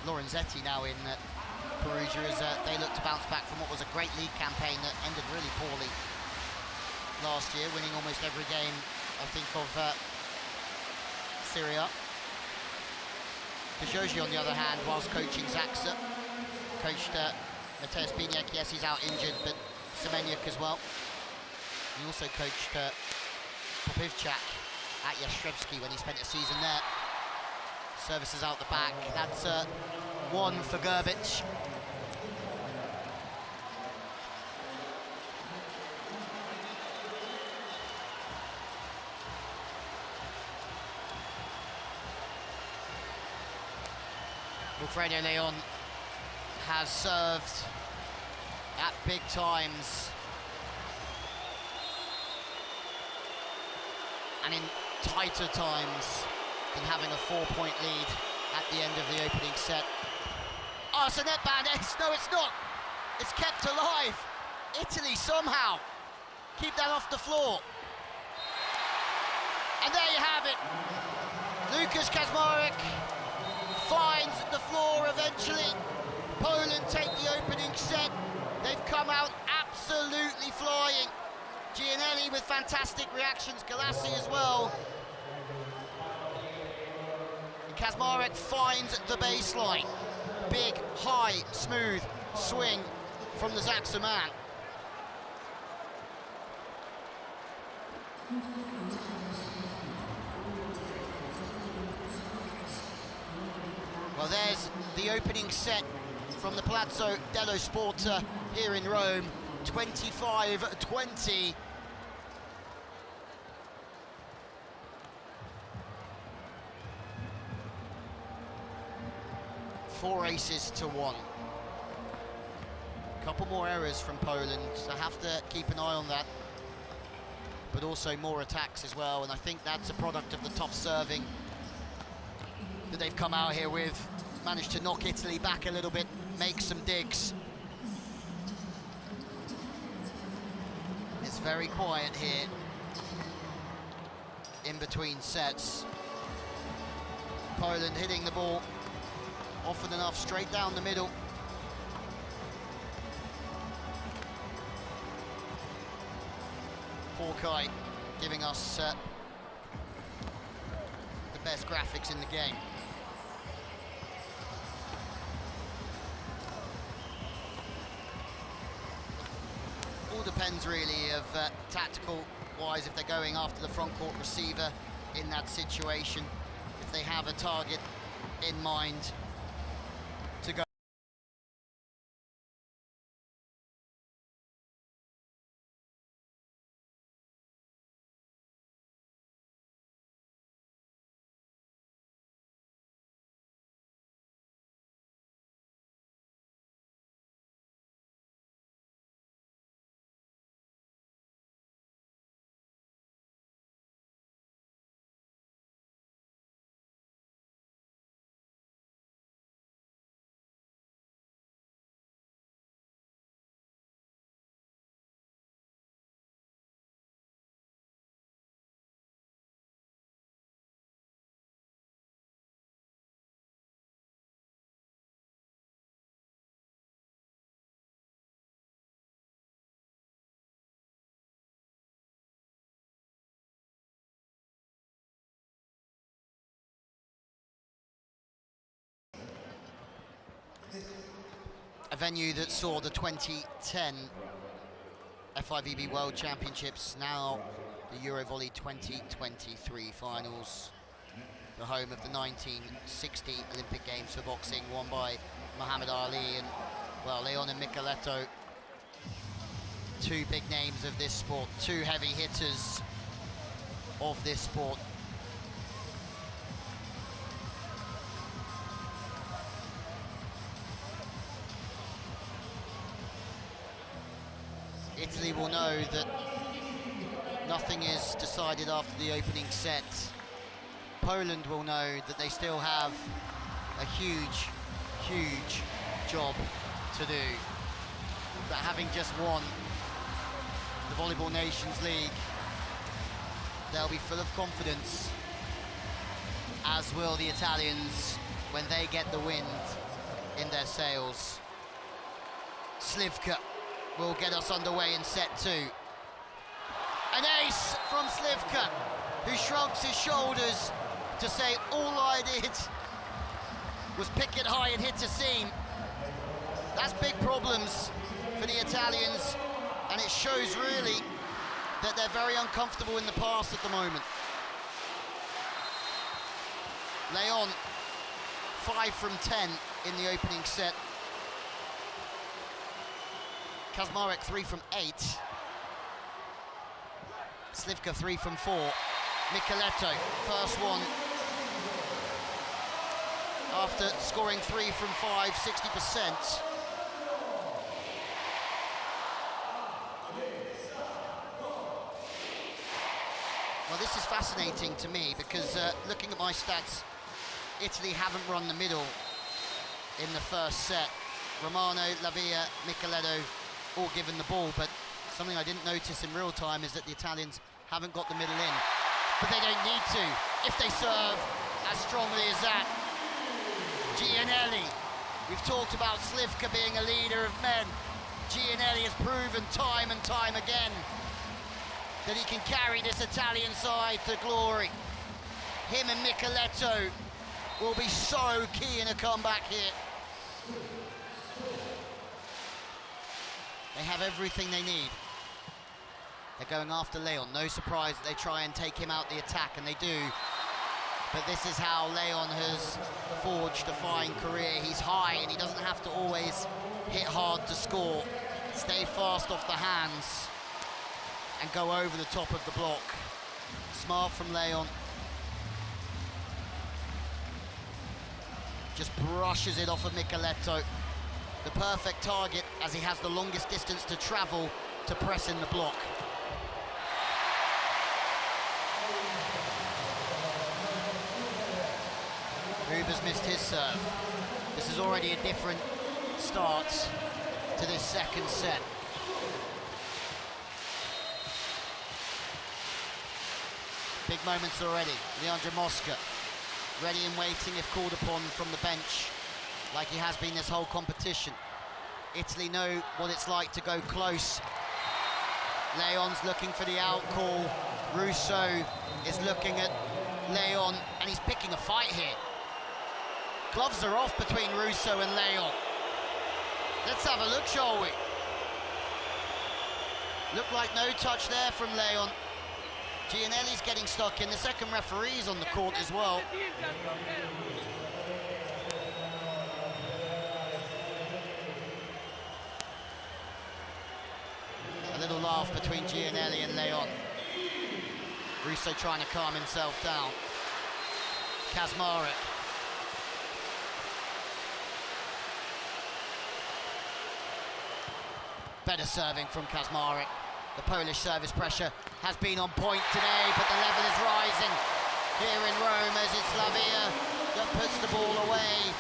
Lorenzetti now in Perugia as they look to bounce back from what was a great league campaign that ended really poorly last year, winning almost every game, I think, of Syria. Kajoji, on the other hand, whilst coaching Zaxa, coached Mateusz Biniak. Yes, he's out injured, but Semenyuk as well. He also coached Popivchak at Jastrzębski when he spent a season there. Services out the back. That's 1 for Gerbic. Wilfredo Leon has served at big times and in tighter times than having a 4-point lead at the end of the opening set. Oh, it's a net band. No, it's not. It's kept alive. Italy somehow keep that off the floor. And there you have it. Lukas Kazmarek finds the floor eventually. Poland take the opening set. They've come out absolutely flying. Gianelli with fantastic reactions, Galassi as well. And Kazmarek finds the baseline. Big, high, smooth swing from the Zaxa man. Well, there's the opening set from the Palazzo dello Sport here in Rome, 25-20. Four aces to 1. Couple more errors from Poland, so have to keep an eye on that. but also more attacks as well, and I think that's a product of the tough serving that they've come out here with. Managed to knock Italy back a little bit, make some digs. It's very quiet here in between sets. Poland hitting the ball often enough straight down the middle. Hawkeye giving us the best graphics in the game. All depends really of tactical wise, if they're going after the front court receiver in that situation, if they have a target in mind to go. A venue that saw the 2010 FIVB World Championships, now the EuroVolley 2023 finals. The home of the 1960 Olympic Games for boxing, won by Muhammad Ali and, well, Leon and Micheletto. Two big names of this sport, two heavy hitters of this sport. Italy will know that nothing is decided after the opening set. Poland will know that they still have a huge, huge job to do. But having just won the Volleyball Nations League, they'll be full of confidence, as will the Italians when they get the wind in their sails. Slivka will get us underway in set two. An ace from Slivka, who shrugs his shoulders to say, all I did was pick it high and hit a seam. That's big problems for the Italians, and it shows really that they're very uncomfortable in the pass at the moment. Leon, 5 from 10 in the opening set. Kazmarek 3 from 8. Slivka 3 from 4. Micheletto, first one. After scoring 3 from 5, 60%. Well, this is fascinating to me because looking at my stats, Italy haven't run the middle in the first set. Romano, Lavia, Micheletto all given the ball, but something I didn't notice in real time is that the Italians haven't got the middle in. But they don't need to if they serve as strongly as that. Gianelli, we've talked about Slivka being a leader of men. Gianelli has proven time and time again that he can carry this Italian side to glory. Him and Micheletto will be so key in a comeback here. They have everything they need. They're going after Leon. No surprise that they try and take him out the attack, and they do. But this is how Leon has forged a fine career. He's high, and he doesn't have to always hit hard to score. Stay fast off the hands and go over the top of the block. Smart from Leon. Just brushes it off of Micheletto. The perfect target, as he has the longest distance to travel to press in the block. Ruber's missed his serve. This is already a different start to this second set. Big moments already. Leandro Mosca, ready and waiting if called upon from the bench, like he has been this whole competition. Italy know what it's like to go close. Leon's looking for the out call. Russo is looking at Leon, and he's picking a fight here. Gloves are off between Russo and Leon. Let's have a look, shall we? Looked like no touch there from Leon. Gianelli's getting stuck in. The second referee's on the court as well. A little laugh between Gianelli and Leon. Russo trying to calm himself down. Kazmarek. Better serving from Kazmarek. The Polish service pressure has been on point today, but the level is rising here in Rome as it's Lavia that puts the ball away.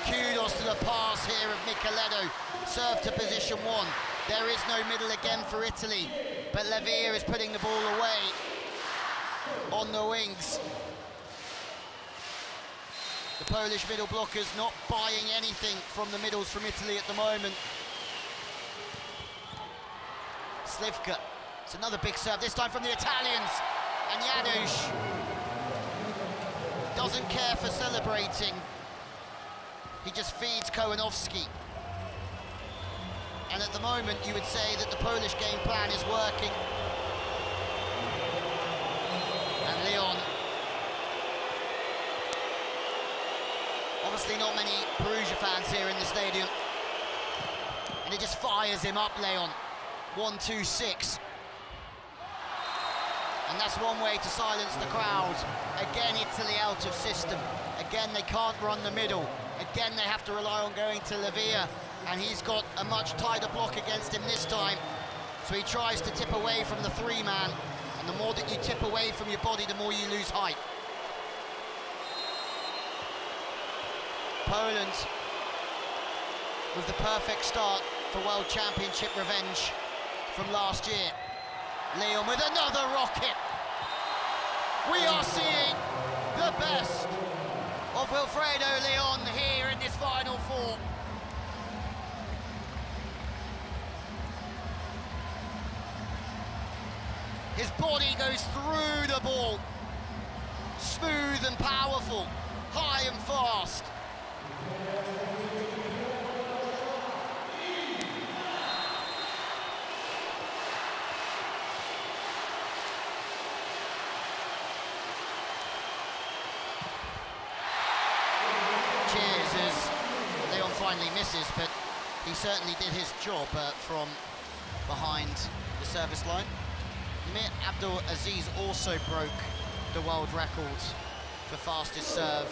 Kudos to the pass here of Micheletto. Serve to position one. There is no middle again for Italy, but Lavia is putting the ball away on the wings. The Polish middle blockers not buying anything from the middles from Italy at the moment. Slivka, it's another big serve, this time from the Italians. And Janusz doesn't care for celebrating. He just feeds Kołanowski. And at the moment, you would say that the Polish game plan is working. And Leon. Obviously not many Perugia fans here in the stadium. And he just fires him up, Leon. 1-2-6. And that's one way to silence the crowd. Again, Italy out of system. Again, they can't run the middle. Again, they have to rely on going to Lavia. And he's got a much tighter block against him this time. So he tries to tip away from the three-man. And the more that you tip away from your body, the more you lose height. Poland with the perfect start for World Championship revenge from last year. Leon with another rocket. We are seeing the best of Wilfredo Leon here in this Final Four. His body goes through the ball. Smooth and powerful, high and fast. Finally misses, but he certainly did his job from behind the service line. Mir Abdul Aziz also broke the world record for fastest serve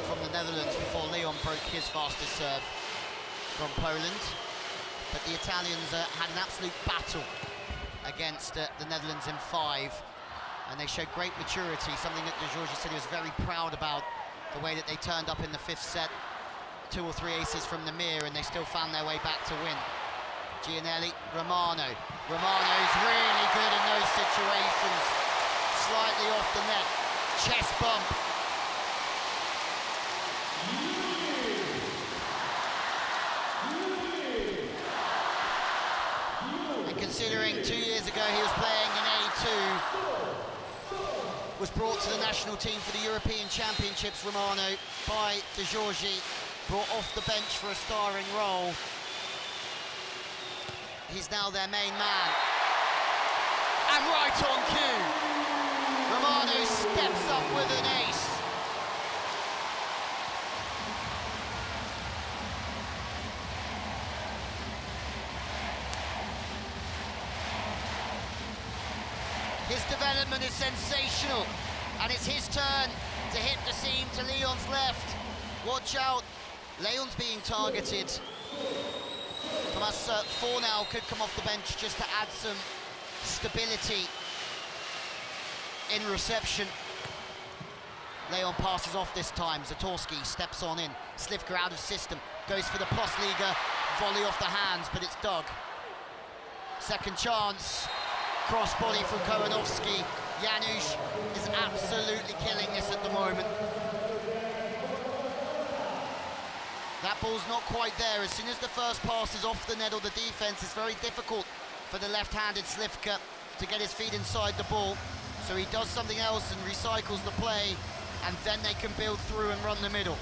from the Netherlands before Leon broke his fastest serve from Poland. But the Italians had an absolute battle against the Netherlands in 5, and they showed great maturity, something that De Giorgi said he was very proud about, the way that they turned up in the 5th set. 2 or 3 aces from the Mir, and they still found their way back to win. Gianelli, Romano. Romano's really good in those situations. Slightly off the net. Chest bump. And considering 2 years ago he was playing in A2, was brought to the national team for the European Championships, Romano, by De Giorgi. Brought off the bench for a starring role. He's now their main man. And right on cue, Romano steps up with an ace. His development is sensational, and it's his turn to hit the seam to Leon's left. Watch out. Leon's being targeted. Thomas Fornal could come off the bench just to add some stability in reception. Leon passes off this time. Zatorski steps on in. Slivka out of system. Goes for the Postliga. Volley off the hands, but it's dug. Second chance. Cross body from Kowanovski. Janusz is absolutely killing this at the moment. That ball's not quite there. As soon as the first pass is off the net or the defense, it's very difficult for the left-handed Slivka to get his feet inside the ball. So he does something else and recycles the play, and then they can build through and run the middle.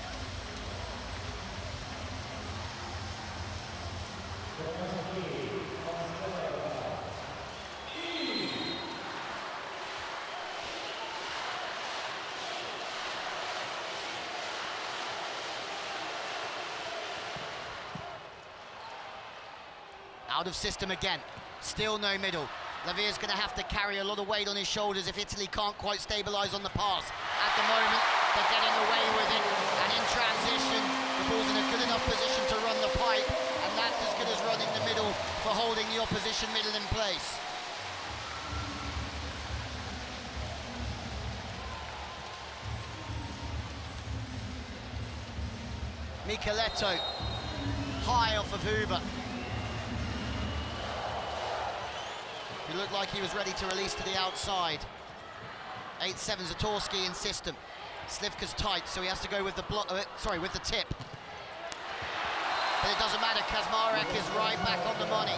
Out of system again, still no middle. Lavier's going to have to carry a lot of weight on his shoulders if Italy can't quite stabilise on the pass. At the moment, they're getting away with it, and in transition, the ball's in a good enough position to run the pipe, and that's as good as running the middle for holding the opposition middle in place. Micheletto, high off of Huber. He looked like he was ready to release to the outside. 8-7 Zatorski in system. Slivka's tight, so he has to go with the with the tip. But it doesn't matter, Kazmarek is right back on the money.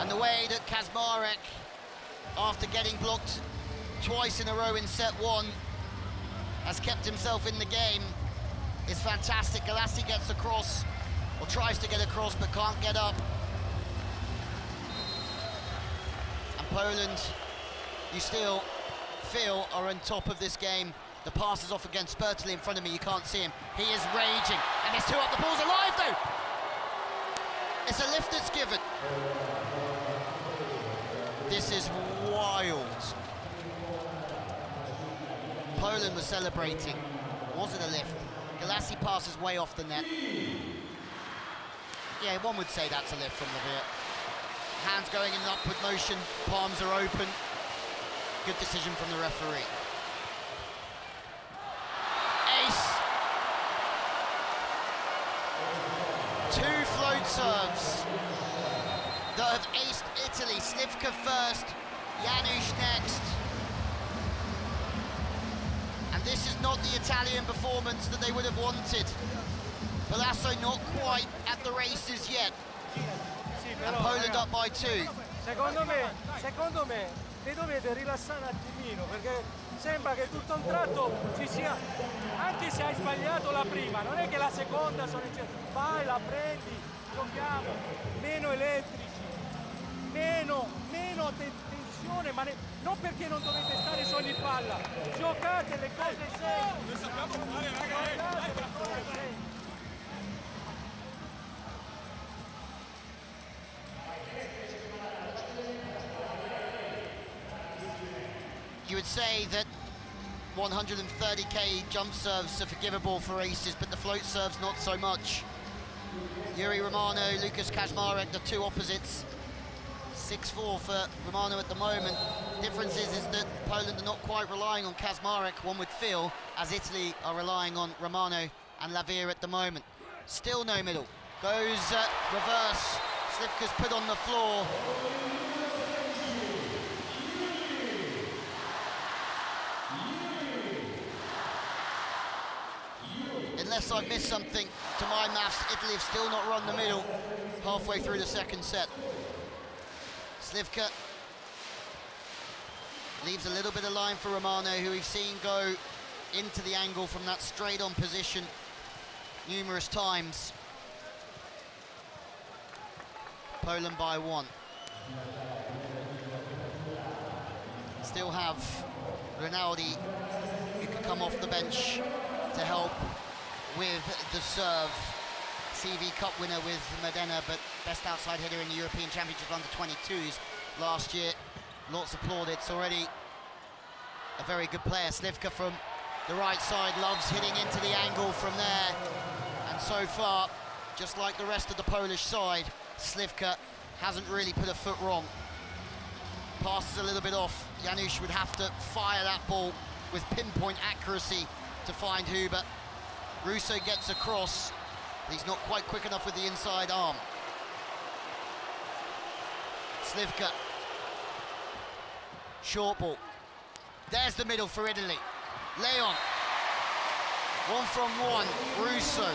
And the way that Kazmarek, after getting blocked twice in a row in set one, has kept himself in the game is fantastic. Galassi gets across, or tries to get across, but can't get up. Poland, you still feel, are on top of this game. The pass is off against Bertoli in front of me, you can't see him. He is raging, and there's two up, the ball's alive though! It's a lift that's given. This is wild. Poland was celebrating. Was it a lift? Galassi passes way off the net. Yeah, one would say that's a lift from Lavia. Hands going in an upward motion, palms are open. Good decision from the referee. Ace. Two float serves that have aced Italy. Slivka first, Janusz next. And this is not the Italian performance that they would have wanted. Palazzo not quite at the races yet. And Poland up by 2. Secondo me, vi dovete rilassare un attimino, perché sembra che tutto a un tratto ci sia, anche se hai sbagliato la prima, non è che la seconda sono vai, la prendi, giochiamo, meno elettrici, meno tensione, ma non perché non dovete stare su ogni palla, giocate le cose semplici, giocate le cose semplici. You would say that 130k jump serves are forgivable for aces, but the float serves not so much. Yuri Romano, Lucas Kaczmarek, the two opposites. 6-4 for Romano at the moment. Difference is that Poland are not quite relying on Kaczmarek, one would feel, as Italy are relying on Romano and Lavia at the moment. Still no middle. Goes reverse. Slivka's put on the floor. Unless I've missed something, to my maths, Italy have still not run the middle halfway through the second set. Slivka leaves a little bit of line for Romano, who we've seen go into the angle from that straight-on position numerous times. Poland by 1. Still have Rinaldi, who can come off the bench to help with the serve. CEV Cup winner with Modena, but best outside hitter in the European Championship under 22s last year. Lots applauded. It's already a very good player. Slivka from the right side loves hitting into the angle from there. And so far, just like the rest of the Polish side, Slivka hasn't really put a foot wrong. Passes a little bit off. Janusz would have to fire that ball with pinpoint accuracy to find Huber. Russo gets across, but he's not quite quick enough with the inside arm. Slivka. Short ball. There's the middle for Italy. Leon. 1 from 1. Russo.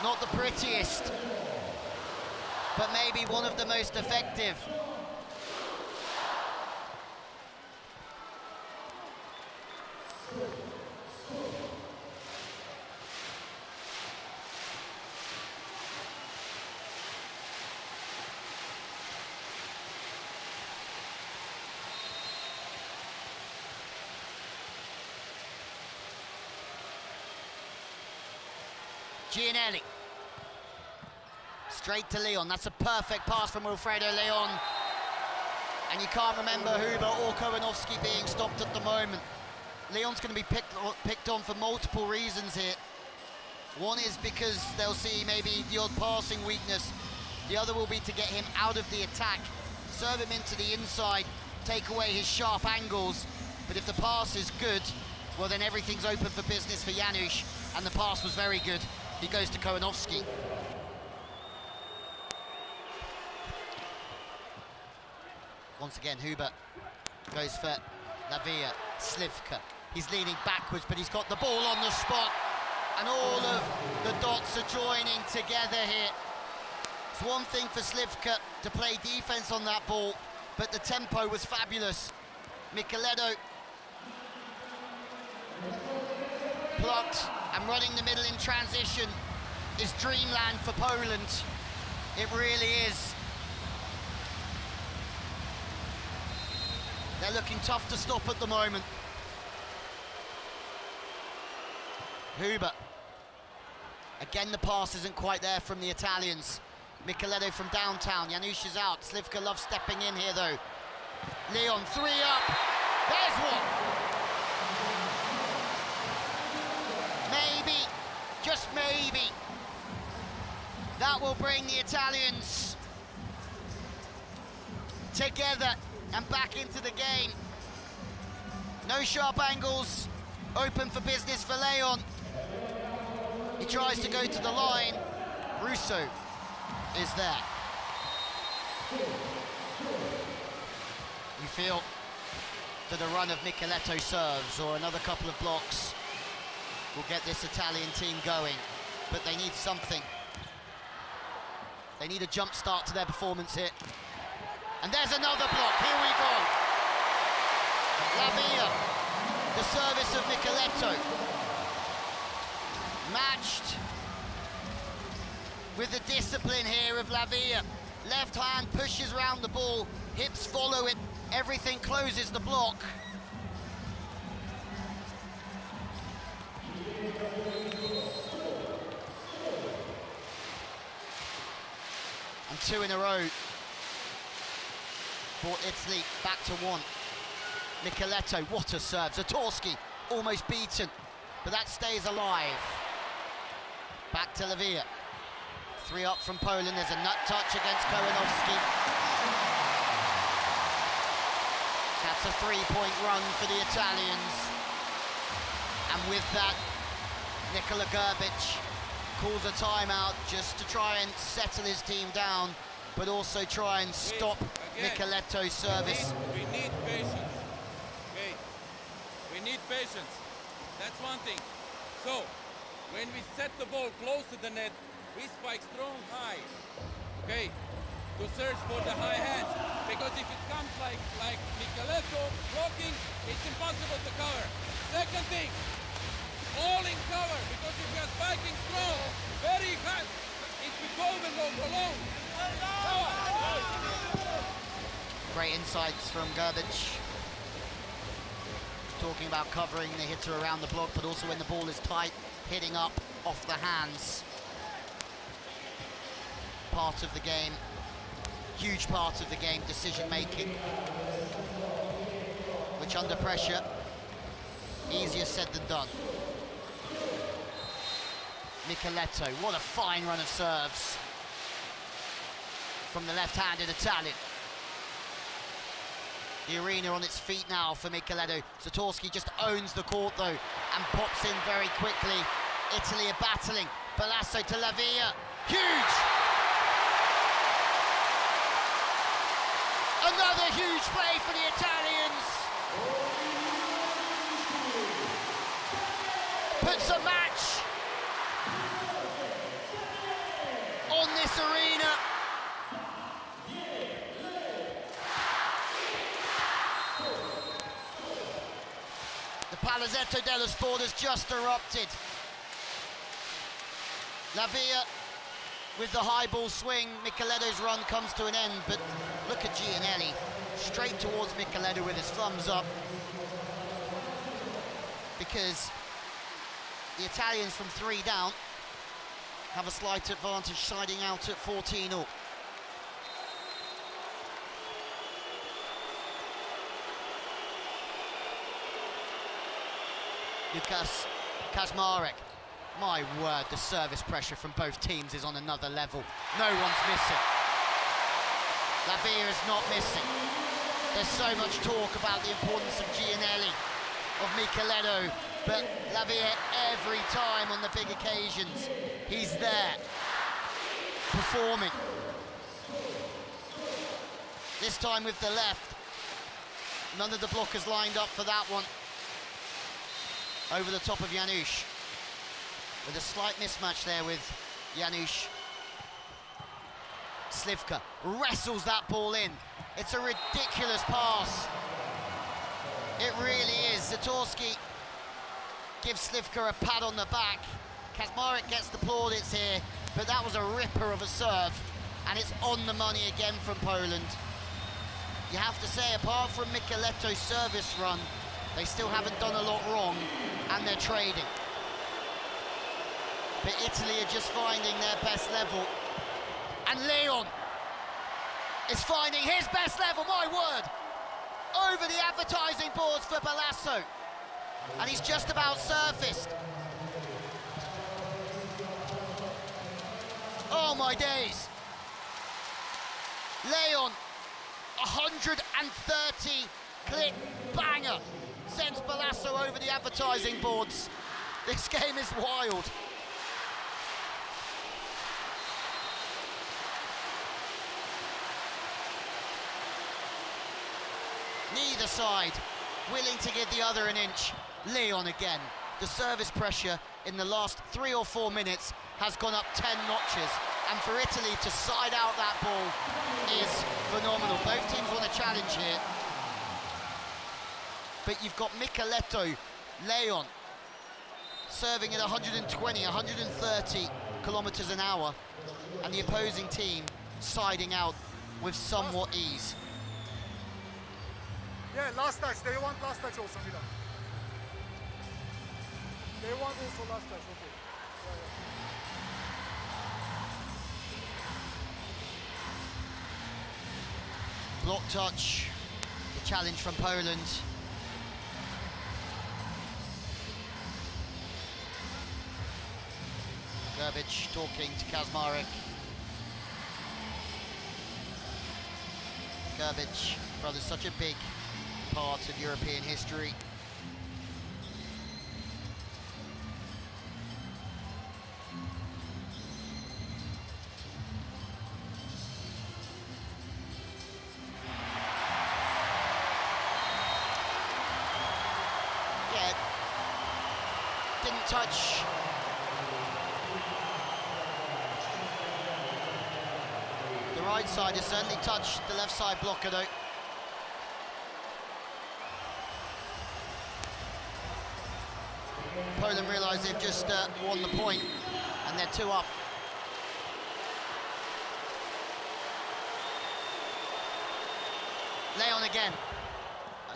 Not the prettiest, but maybe one of the most effective. Gianelli. Straight to Leon. That's a perfect pass from Wilfredo Leon. And you can't remember Huber or Kowanovski being stopped at the moment. Leon's going to be picked on for multiple reasons here. One is because they'll see maybe the odd passing weakness. The other will be to get him out of the attack, serve him into the inside, take away his sharp angles. But if the pass is good, well then everything's open for business for Janusz, and the pass was very good. He goes to Kowanovski. Once again, Huber goes for Lavia. Slivka. He's leaning backwards, but he's got the ball on the spot. And all of the dots are joining together here. It's one thing for Slivka to play defense on that ball, but the tempo was fabulous. Micheletto blocked and running the middle in transition is dreamland for Poland. It really is. They're looking tough to stop at the moment. Huber. Again, the pass isn't quite there from the Italians. Micheletto from downtown. Janusz is out. Slivka loves stepping in here, though. Leon, 3 up. There's one. Maybe, just maybe, that will bring the Italians together and back into the game. No sharp angles, open for business for Leon. He tries to go to the line. Russo is there. You feel that a run of Micheletto serves or another couple of blocks will get this Italian team going, but they need something. They need a jump start to their performance here. And there's another block, here we go. Lavia, the service of Micheletto. Matched with the discipline here of Lavia. Left hand pushes around the ball, hips follow it, everything closes the block. And 2 in a row brought Italy back to 1. Micheletto, what a serve. Zatorski almost beaten, but that stays alive. Back to Lavia. 3 up from Poland. There's a nut touch against Kowanovski. That's a 3-point run for the Italians. And with that, Nikola Grbić calls a timeout just to try and settle his team down, but also try and stop Micheletto's service. We need patience. Okay, we need patience. That's one thing. So, when we set the ball close to the net, we spike strong high. Okay, to search for the high hands. Because if it comes like Micheletto blocking, it's impossible to cover. Second thing, all in cover, because if we are spiking strong, very high, it will go prolonged. Great insights from Grbić. Talking about covering the hitter around the block, but also when the ball is tight, hitting up off the hands. Part of the game, huge part of the game, decision making, which under pressure, easier said than done. Micheletto, what a fine run of serves from the left-handed Italian. The arena on its feet now for Micheletto. Zatorski just owns the court though and pops in very quickly. Italy are battling. Balasso to Lavia. Huge! Another huge play for the Italians. Puts a match on this arena. The Palazzetto dello Sport has just erupted. Lavia with the high ball swing. Micheletto's run comes to an end, but look at Gianelli straight towards Micheletto with his thumbs up, because the Italians from 3 down have a slight advantage, siding out at 14-all. Lukas Kaczmarek. My word, the service pressure from both teams is on another level. No one's missing. Lavia is not missing. There's so much talk about the importance of Gianelli, of Micheletto, but Lavia every time on the big occasions, he's there, performing. This time with the left. None of the blockers lined up for that one. Over the top of Janusz. With a slight mismatch there with Janusz. Slivka wrestles that ball in. It's a ridiculous pass. It really is. Zatorski gives Slivka a pat on the back. Kaczmarek gets the plaudits here, but that was a ripper of a serve, and it's on the money again from Poland. You have to say, apart from Micheletto's service run, they still haven't done a lot wrong, and they're trading. But Italy are just finding their best level. And Leon is finding his best level, my word! Over the advertising boards for Balasso. And he's just about surfaced. Oh my days. Leon, 130 click banger, sends Balasso over the advertising boards. This game is wild. Neither side willing to give the other an inch. Leon again. The service pressure in the last 3 or 4 minutes has gone up 10 notches. And for Italy to side out that ball is phenomenal. Both teams want a challenge here. But you've got Micheletto, Leon, serving at 120, 130 kilometers an hour, and the opposing team siding out with somewhat ease. Yeah, last touch. They want last touch also, Milan. They want also last touch, okay. Block touch, the challenge from Poland. Gerbic talking to Kaczmarek. Gerbic, brother, such a big part of European history. Yeah, didn't touch the right side, has certainly touched the left side blocker though. Poland realise they've just won the point, and they're 2 up. Leon again.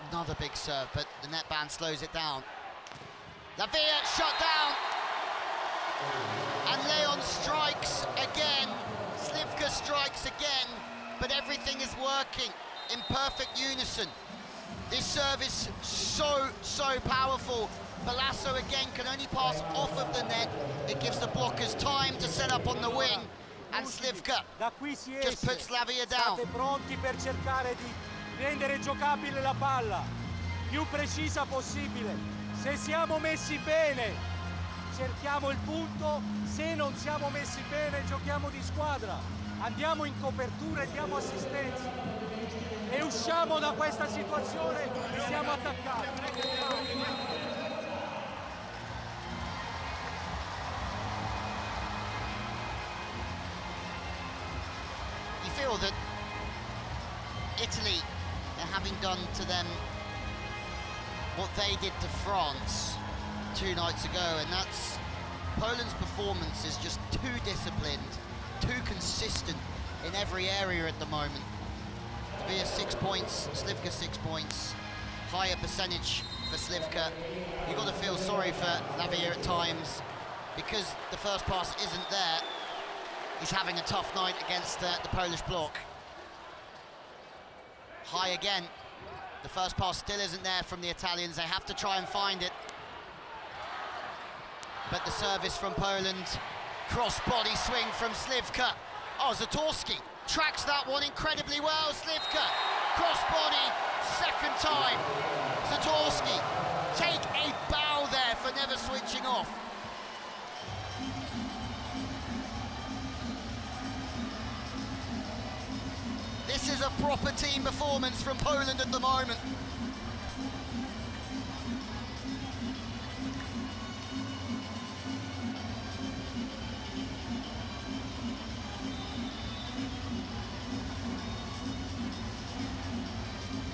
Another big serve, but the net band slows it down. Lavia shut down. And Leon strikes again. Slivka strikes again, but everything is working in perfect unison. This serve is so powerful. Balasso again can only pass off of the net. It gives the blockers time to set up on the wing, and Slivka just puts Lavia down. State pronti per cercare rendere giocabile la palla, più precisa possibile. Se siamo messi bene, cerchiamo il punto, se non siamo messi bene, giochiamo di squadra, andiamo in copertura e diamo assistenza. E usciamo da questa situazione e siamo attaccati. You feel that Italy are having done to them what they did to France 2 nights ago, and that's Poland's performance is just too disciplined, too consistent in every area at the moment. Via 6 points, Slivka 6 points, higher percentage for Slivka. You've got to feel sorry for Lavia at times because the first pass isn't there. He's having a tough night against the Polish block. High again. The first pass still isn't there from the Italians. They have to try and find it. But the service from Poland, cross-body swing from Slivka. Oh, Zatorski tracks that one incredibly well. Slivka, cross-body, second time. Zatorski, take a bow there for never switching off. This is a proper team performance from Poland at the moment.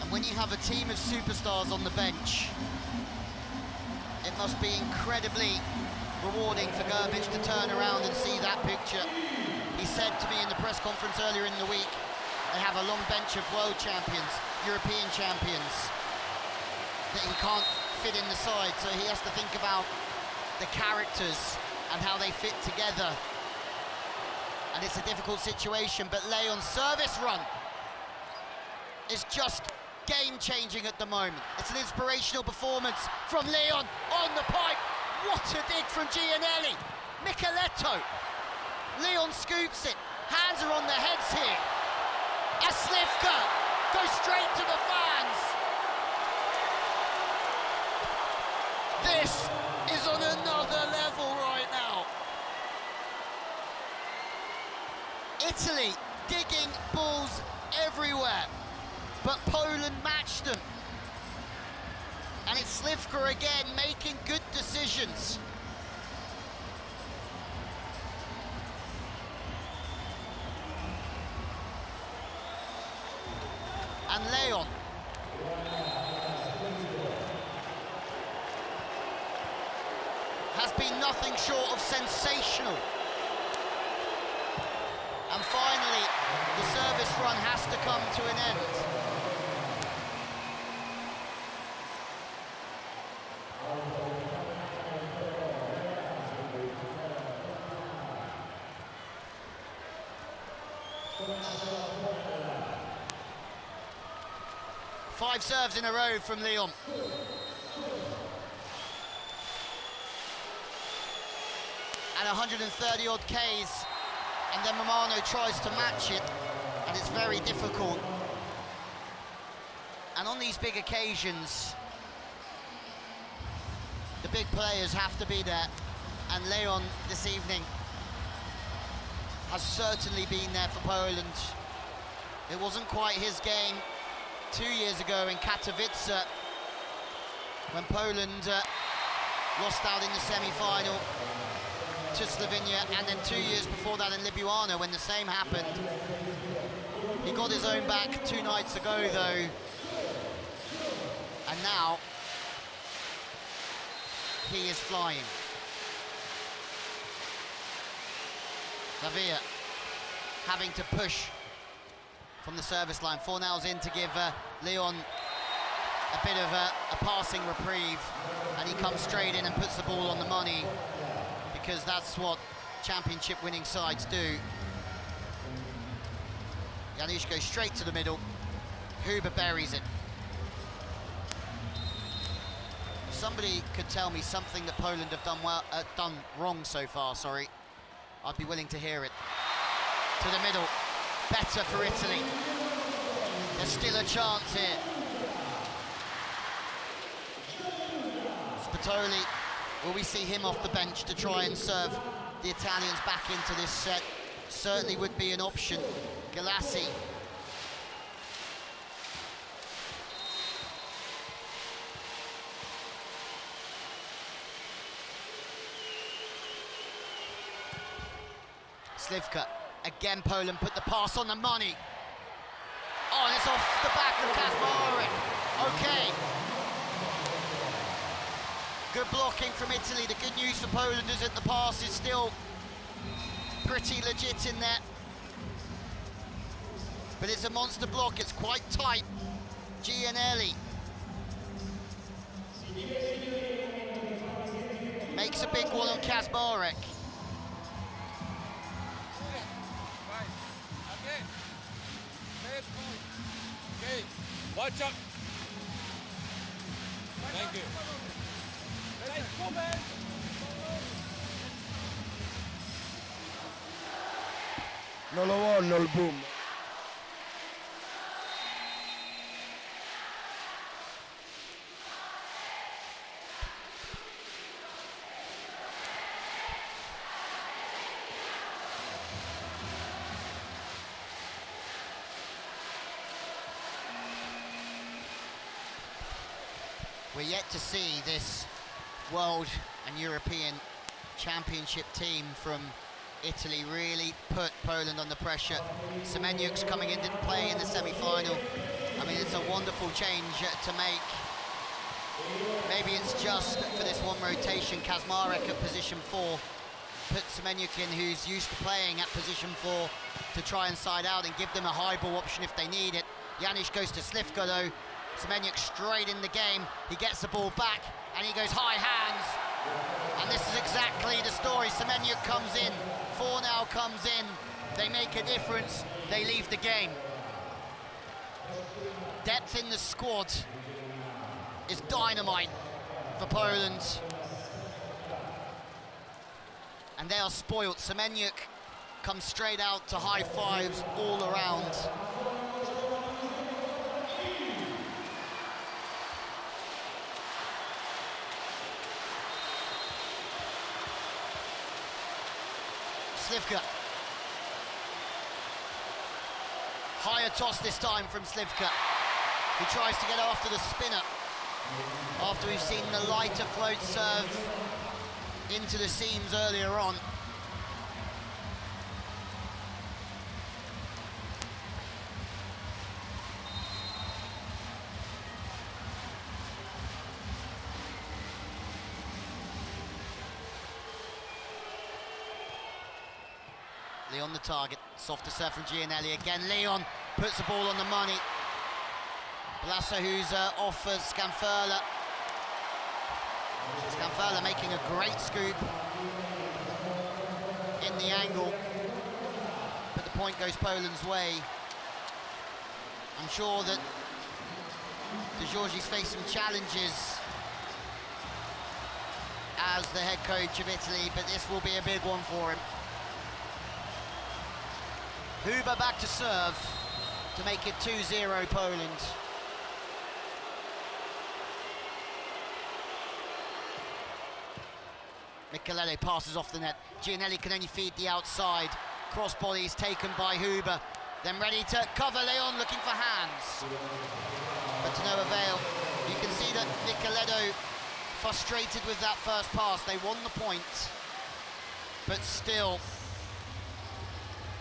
And when you have a team of superstars on the bench, it must be incredibly rewarding for Gerbic to turn around and see that picture. He said to me in the press conference earlier in the week, they have a long bench of world champions, European champions, that he can't fit in the side, so he has to think about the characters and how they fit together. And it's a difficult situation, but Leon's service run is just game-changing at the moment. It's an inspirational performance from Leon on the pipe. What a dig from Gianelli. Micheletto. Leon scoops it. Hands are on their heads here. As Slivka goes straight to the fans. This is on another level right now. Italy digging balls everywhere, but Poland matched them. And it's Slivka again making good decisions. And Leon. Has been nothing short of sensational. And finally, the service run has to come to an end. Five serves in a row from Leon. And 130 odd Ks, and then Romano tries to match it, and it's very difficult. And on these big occasions, the big players have to be there, and Leon this evening has certainly been there for Poland. It wasn't quite his game 2 years ago in Katowice, when Poland lost out in the semi-final to Slovenia, and then 2 years before that in Ljubljana when the same happened. He got his own back 2 nights ago though, and now he is flying. Lavia having to push from the service line. Fornell's in to give Leon a bit of a passing reprieve, and he comes straight in and puts the ball on the money, because that's what championship winning sides do. Janusz goes straight to the middle. Huber buries it. If somebody could tell me something that Poland have done wrong so far, I'd be willing to hear it. To the middle, better for Italy. There's still a chance here. Spatoli, will we see him off the bench to try and serve the Italians back into this set? Certainly would be an option. Galassi. Slivka. Again, Poland put the pass on the money. Oh, and it's off the back of Kaczmarek. Okay. Good blocking from Italy. The good news for Poland is that the pass is still pretty legit in there. But it's a monster block, it's quite tight. Gianelli makes a big one on Kaczmarek. Okay, watch out. Thank you. Non lo voglio il boom. We're yet to see this World and European Championship team from Italy really put Poland under pressure. Semeniuk's coming in, didn't play in the semi-final. I mean, it's a wonderful change to make. Maybe it's just for this one rotation. Kaczmarek at position 4. Put Semeniuk in, who's used to playing at position 4, to try and side out and give them a high ball option if they need it. Janisz goes to Slivka though. Semeniuk straight in the game. He gets the ball back and he goes high hands. And this is exactly the story. Semeniuk comes in, Fornau comes in, they make a difference, they leave the game. Depth in the squad is dynamite for Poland. And they are spoilt. Semeniuk comes straight out to high fives all around. Slivka. Higher toss this time from Slivka. He tries to get after the spinner after we've seen the lighter float serve into the seams earlier on. Leon the target, softer serve from Gianelli again. Leon puts the ball on the money. Blassa, who's off as Scanferla. Scanferla making a great scoop in the angle, but the point goes Poland's way. I'm sure that De Giorgi's faced some challenges as the head coach of Italy, but this will be a big one for him. Huber back to serve to make it 2-0 Poland. Michele passes off the net. Gianelli can only feed the outside. Cross body is taken by Huber. Then ready to cover. Leon looking for hands, but to no avail. You can see that Michele frustrated with that first pass. They won the point, but still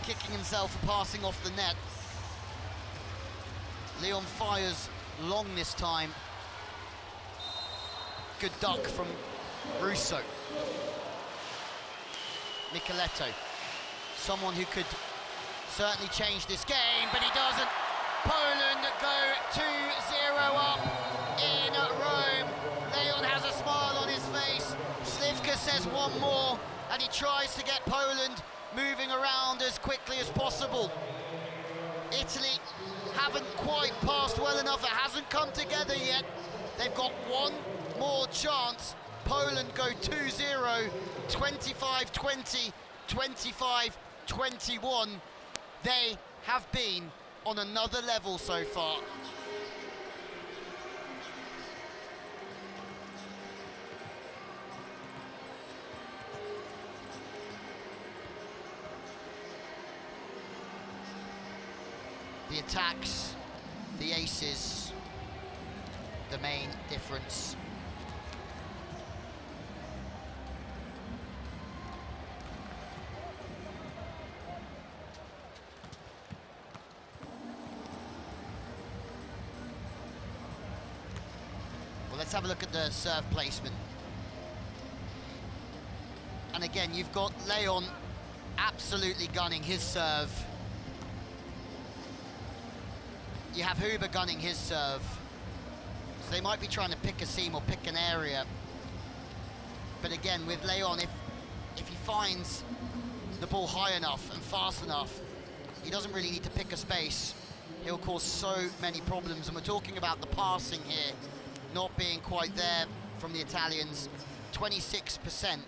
kicking himself for passing off the net. Leon fires long this time. Good duck from Russo. Micheletto, someone who could certainly change this game, but he doesn't. Poland go 2-0 up in Rome. Leon has a smile on his face. Slivka says one more, and he tries to get Poland moving around as quickly as possible. Italy haven't quite passed well enough. It hasn't come together yet. They've got one more chance. Poland go 2-0, 25-20, 25-21. They have been on another level so far. The attacks, the aces, the main difference. Well, let's have a look at the serve placement. And again, you've got Leon absolutely gunning his serve. You have Huber gunning his serve. So they might be trying to pick a seam or pick an area. But again, with Leon, if he finds the ball high enough and fast enough, he doesn't really need to pick a space. He'll cause so many problems. And we're talking about the passing here not being quite there from the Italians. 26%,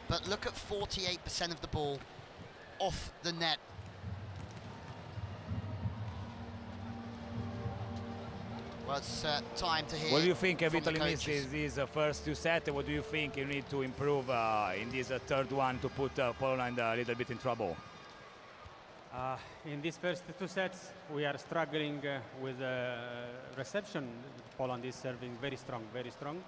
but look at 48% of the ball off the net. Well, it's time to hear. What do you think from Italy the missed coaches. these first two sets? What do you think you need to improve in this third one to put Poland a little bit in trouble? In these first two sets, we are struggling with reception. Poland is serving very strong, very strong.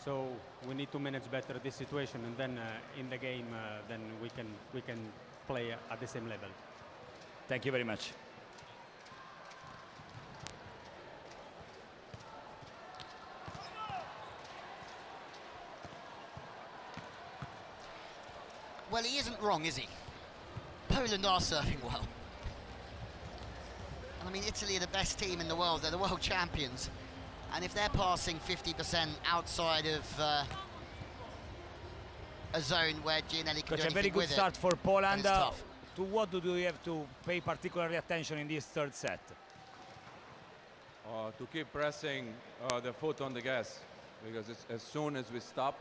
So we need to manage better this situation, and then in the game, then we can play at the same level. Thank you very much. Well, he isn't wrong, is he? Poland are serving well. And I mean, Italy are the best team in the world. They're the world champions. And if they're passing 50% outside of a zone where Gianelli can do Coach, a anything very good with start it, for Poland. then it's tough. To what do you have to pay particularly attention in this third set? To keep pressing the foot on the gas, because as soon as we stop,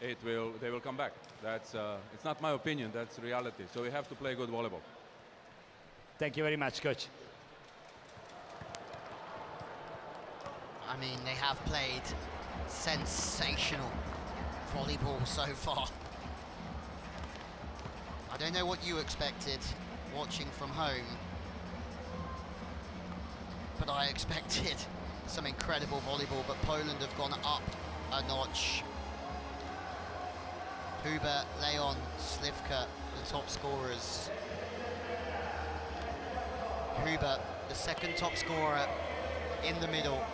they will come back. That's it's not my opinion, that's reality. So we have to play good volleyball. Thank you very much, Coach. I mean, they have played sensational volleyball so far. I don't know what you expected watching from home, but I expected some incredible volleyball, but Poland have gone up a notch. Huber, Leon, Slivka, the top scorers. Huber, the second top scorer in the middle,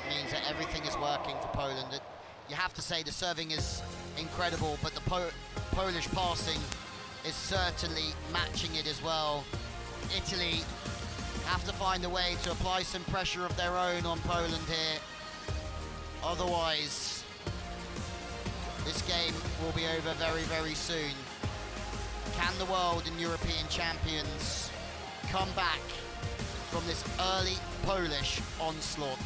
means that everything is working for Poland. You have to say the serving is incredible, but the Polish passing is certainly matching it as well. Italy have to find a way to apply some pressure of their own on Poland here. Otherwise, this game will be over very, very soon. Can the world and European champions come back from this early Polish onslaught?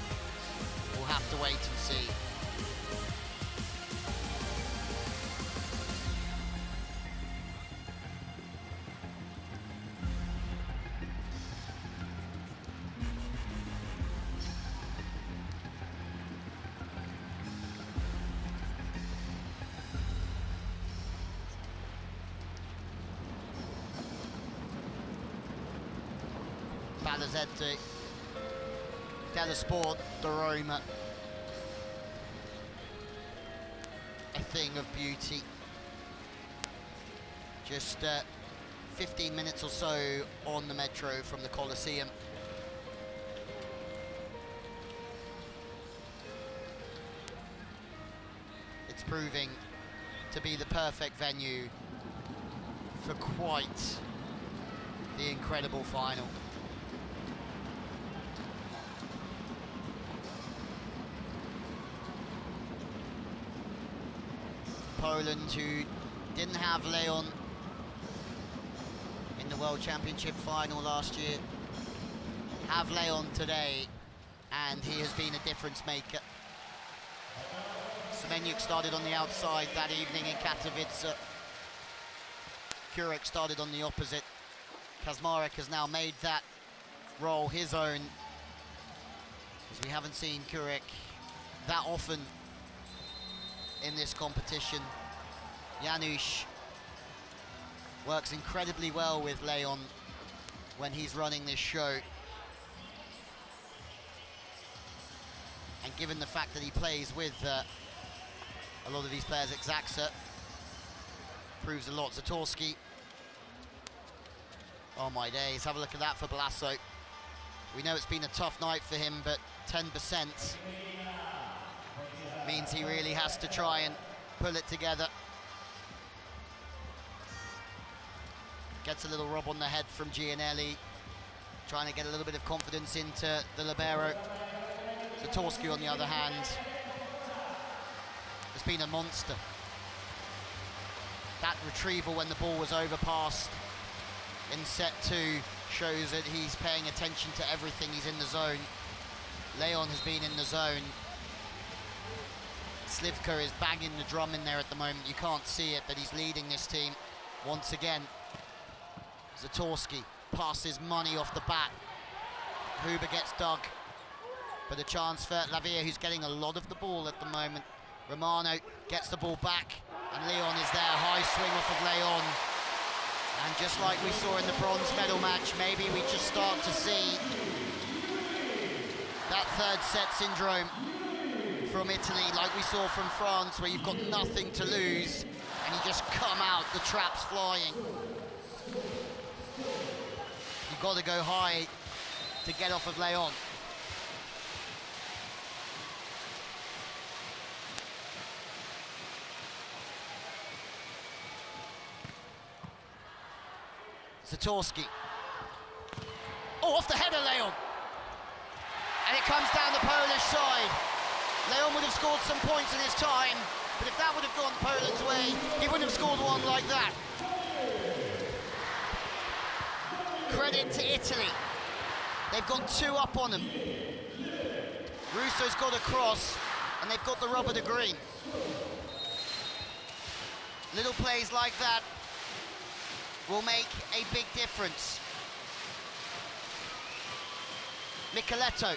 We'll have to wait and see. Palazzetti, Della Sport, the Roma. A thing of beauty. Just 15 minutes or so on the metro from the Colosseum. It's proving to be the perfect venue for quite the incredible final. Poland, who didn't have Leon in the World Championship final last year, have Leon today, and he has been a difference maker. Semenyuk started on the outside that evening in Katowice. Kurek started on the opposite. Kazmarek has now made that role his own, because we haven't seen Kurek that often in this competition. Janusz works incredibly well with Leon when he's running this show. And given the fact that he plays with a lot of these players at Zaxa, proves a lot. Zatorski. Oh my days, have a look at that for Blasso. We know it's been a tough night for him, but 10% means he really has to try and pull it together. Gets a little rub on the head from Gianelli, trying to get a little bit of confidence into the libero. Zatorski, on the other hand, has been a monster. That retrieval when the ball was overpassed in set 2 shows that he's paying attention to everything. He's in the zone. Leon has been in the zone. Slivka is banging the drum in there at the moment. You can't see it, but he's leading this team once again. Zatorski passes money off the bat. Huber gets dug, but a chance for Lavia, who's getting a lot of the ball at the moment. Romano gets the ball back, and Leon is there. High swing off of Leon. And just like we saw in the bronze medal match, maybe we just start to see that third set syndrome from Italy, like we saw from France, where you've got nothing to lose, and you just come out, the traps flying. You've got to go high to get off of Leon. Zatorski. Oh, off the header, Leon. And it comes down the Polish side. Leon would have scored some points in his time, but if that would have gone Poland's way, he wouldn't have scored one like that. Credit to Italy. They've got 2 up on them. Russo's got a cross, and they've got the rubber to green. Little plays like that will make a big difference. Micheletto.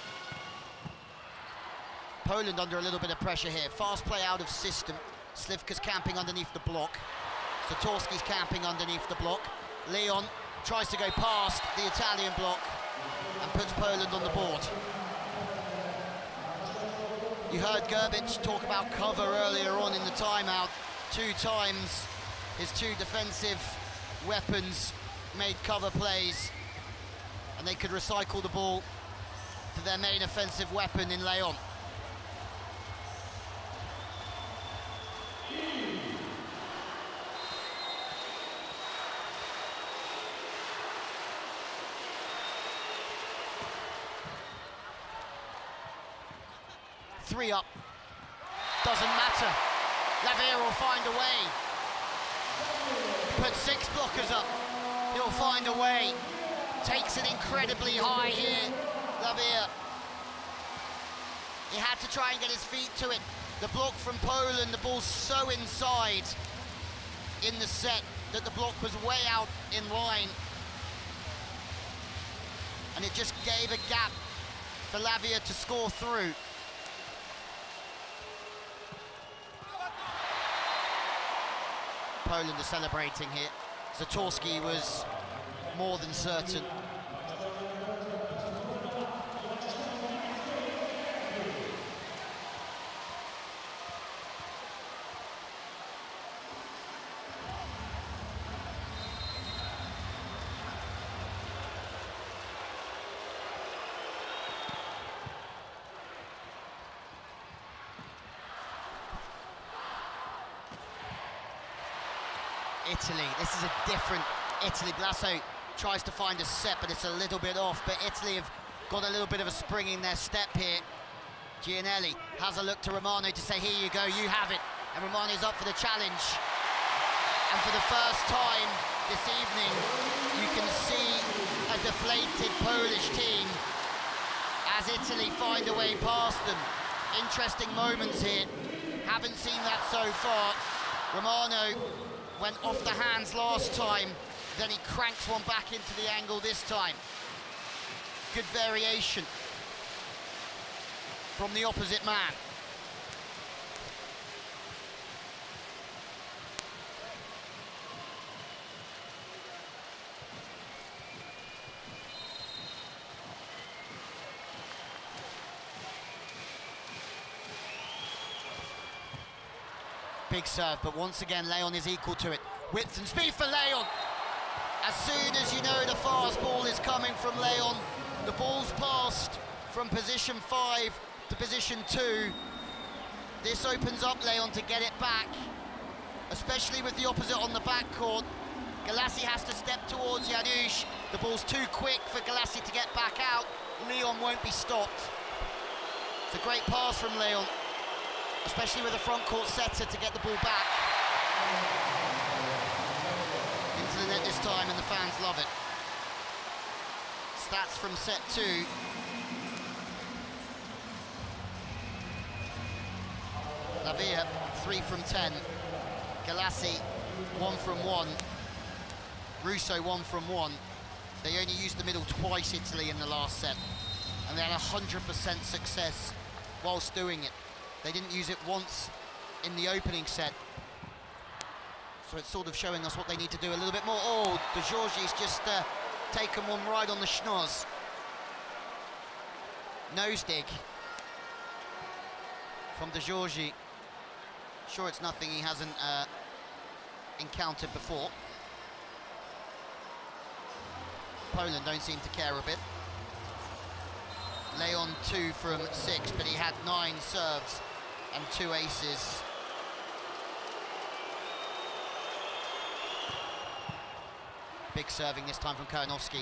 Poland under a little bit of pressure here. Fast play out of system. Slivka's camping underneath the block. Zatorski's camping underneath the block. Leon tries to go past the Italian block and puts Poland on the board. You heard Gerbic talk about cover earlier on in the timeout. 2 times his 2 defensive weapons made cover plays, and they could recycle the ball to their main offensive weapon in Leon. Three up, doesn't matter. Lavia will find a way. Put 6 blockers up, he'll find a way. Takes it incredibly high here, Lavia. He had to try and get his feet to it. The block from Poland, the ball's so inside in the set that the block was way out in line. And it just gave a gap for Lavia to score through. Poland are celebrating here. Zatorski was more than certain. Italy, this is a different Italy. Blasso tries to find a set, but it's a little bit off. But Italy have got a little bit of a spring in their step here. Gianelli has a look to Romano to say, here you go, you have it. And Romano's up for the challenge. And for the first time this evening, you can see a deflated Polish team as Italy find a way past them. Interesting moments here. Haven't seen that so far. Romano went off the hands last time, then he cranks one back into the angle this time. good variation from the opposite man. Big serve, but once again Leon is equal to it. Width and speed for Leon. As soon as you know the fast ball is coming from Leon, the ball's passed from position 5 to position 2. This opens up Leon to get it back, especially with the opposite on the backcourt. Galassi has to step towards Janusz. The ball's too quick for Galassi to get back out. Leon won't be stopped. It's a great pass from Leon, especially with a front court setter to get the ball back. Into the net this time, and the fans love it. Stats from set 2. Lavia, 3 from 10. Galassi, 1 from 1. Russo, 1 from 1. They only used the middle twice, Italy, in the last set. And they had 100% success whilst doing it. They didn't use it once in the opening set. So it's sort of showing us what they need to do a little bit more. Oh, De Giorgi's just taken one right on the schnoz. Nose dig from De Giorgi. Sure, it's nothing he hasn't encountered before. Poland don't seem to care a bit. Leon 2 from 6, but he had 9 serves and 2 aces. Big serving this time from Kojanowski.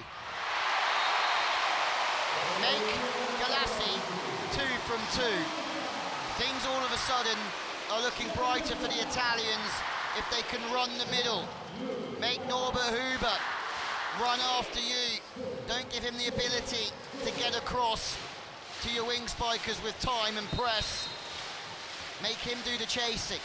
Make Galassi 2 from 2. Things all of a sudden are looking brighter for the Italians if they can run the middle. Make Norbert Huber run after you. Don't give him the ability to get across to your wing spikers with time and press. Make him do the chasing.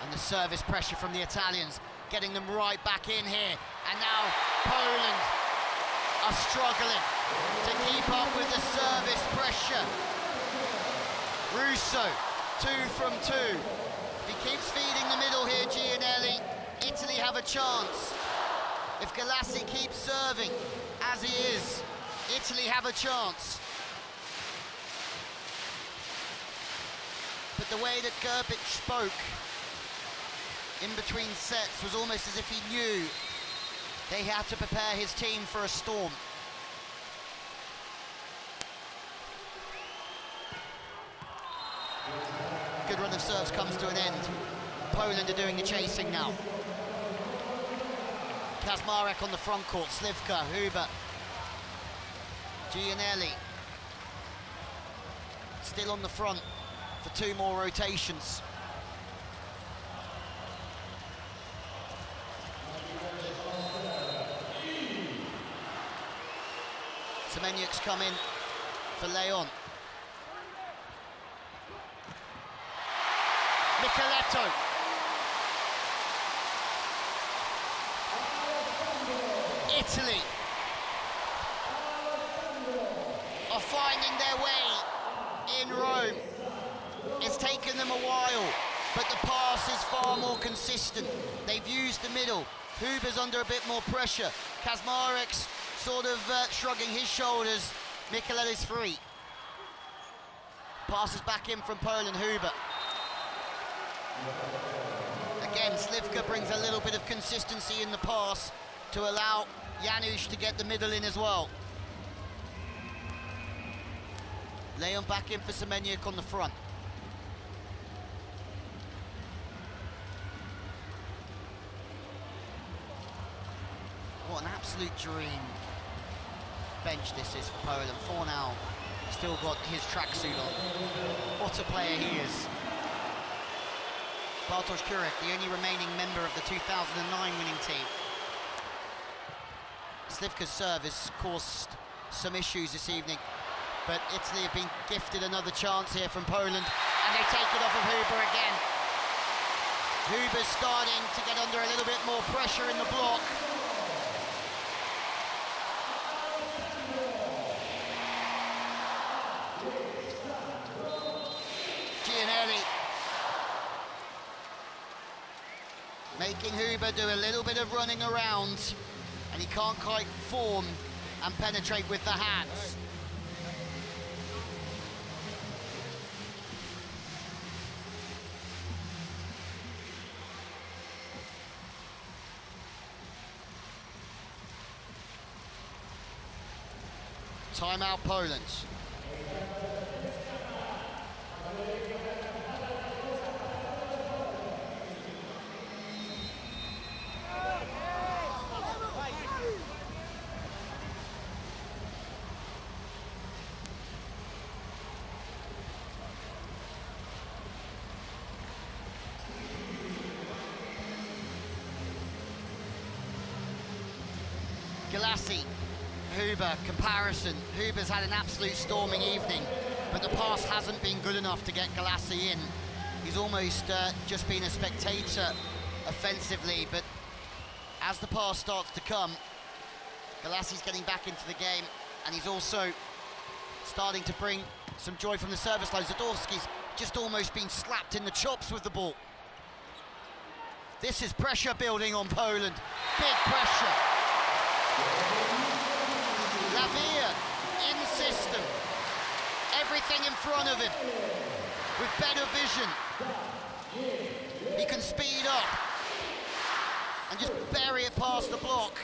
And the service pressure from the Italians, getting them right back in here. And now Poland are struggling to keep up with the service pressure. Russo, 2 from 2. If he keeps feeding the middle here, Gianelli, Italy have a chance. If Galassi keeps serving as he is, Italy have a chance. But the way that Gerbic spoke in between sets was almost as if he knew they had to prepare his team for a storm. Good run of serves comes to an end. Poland are doing the chasing now. Kazmarek on the front court, Slivka, Huber, Gianelli. Still on the front for 2 more rotations. Semenyuk's come in for Leon. Micheletto. Italy are finding their way in Rome. It's taken them a while, but the pass is far more consistent. They've used the middle. Huber's under a bit more pressure. Kazmarek's sort of shrugging his shoulders. Micheletto's free. Passes back in from Poland, Huber. Again, Slivka brings a little bit of consistency in the pass to allow Janusz to get the middle in as well. Leon back in for Semenyuk on the front. What an absolute dream bench this is for Poland. Fornal still got his tracksuit on. What a player he is. Bartosz Kurek, the only remaining member of the 2009 winning team. Slivka's serve has caused some issues this evening, but Italy have been gifted another chance here from Poland, and they take it off of Huber again. Huber's starting to get under a little bit more pressure in the block. Gianelli making Huber do a little bit of running around, and he can't quite form and penetrate with the hands. Timeout Poland. Galassi, Huber, comparison. Huber's had an absolute storming evening, but the pass hasn't been good enough to get Galassi in. He's almost just been a spectator offensively, but as the pass starts to come, Galassi's getting back into the game, and he's also starting to bring some joy from the service line. Zadorski's just almost been slapped in the chops with the ball. This is pressure building on Poland. Big pressure. Lavia in system, everything in front of him with better vision. He can speed up and just bury it past the block.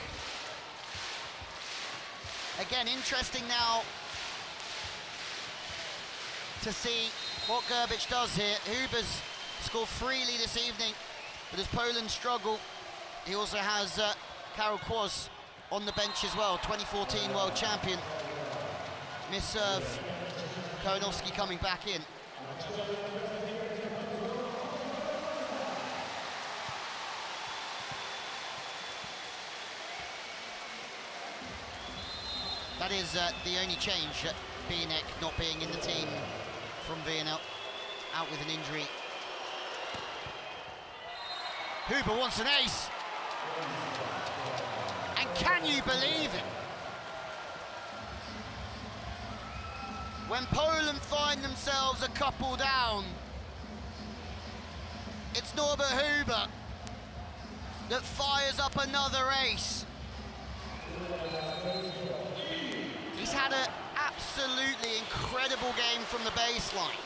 Again, interesting now to see what Gerbic does here. Huber's scored freely this evening, but as Poland struggle, he also has Karol Kwas on the bench as well, 2014 world champion. Misserve, Kołanowski coming back in. That is the only change, Bieniek not being in the team from Vienna, out with an injury. Huber wants an ace. And can you believe it? When Poland find themselves a couple down, it's Norbert Huber that fires up another ace. He's had an absolutely incredible game from the baseline.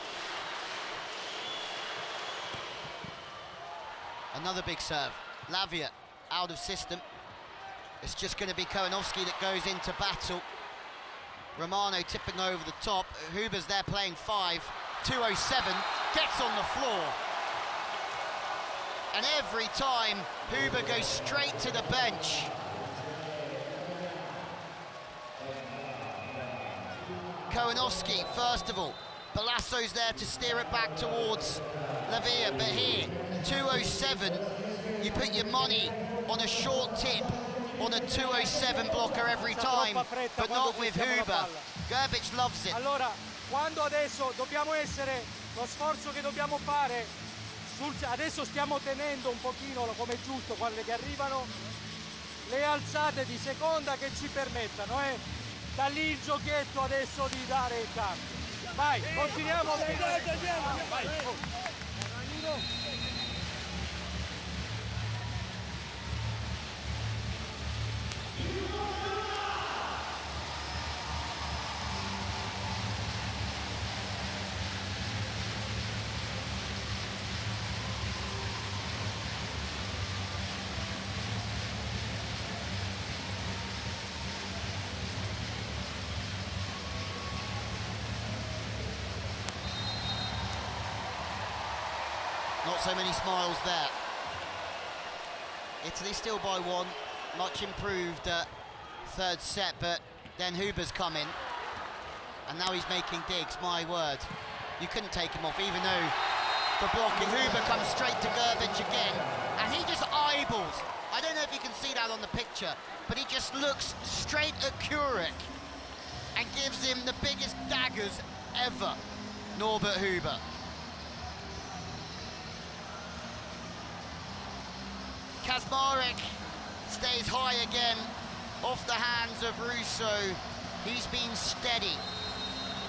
Another big serve. Lavia out of system. It's just going to be Kołanowski that goes into battle. Romano tipping over the top. Huber's there playing 5. 2:07, gets on the floor. And every time, Huber goes straight to the bench. Kołanowski, first of all. Balasso's there to steer it back towards Lavia, but here, 2:07, you put your money on a short tip, on a 2:07 blocker every time, but not with Huber. Gerbic loves it. Allora, quando adesso dobbiamo essere, lo sforzo che dobbiamo fare, adesso stiamo tenendo un pochino, come è giusto, quelle che arrivano, le alzate di seconda che ci permettano, da lì il giochetto adesso di dare il cambio. Vai, continuiamo. Vai. Not so many smiles there. Italy still by 1, much improved third set, but then Huber's come in, and now he's making digs, my word. You couldn't take him off, even though for blocking, Huber comes straight to Gerbic again, and he just eyeballs. I don't know if you can see that on the picture, but he just looks straight at Kurek and gives him the biggest daggers ever, Norbert Huber. Kazmarek stays high again, off the hands of Russo. He's been steady.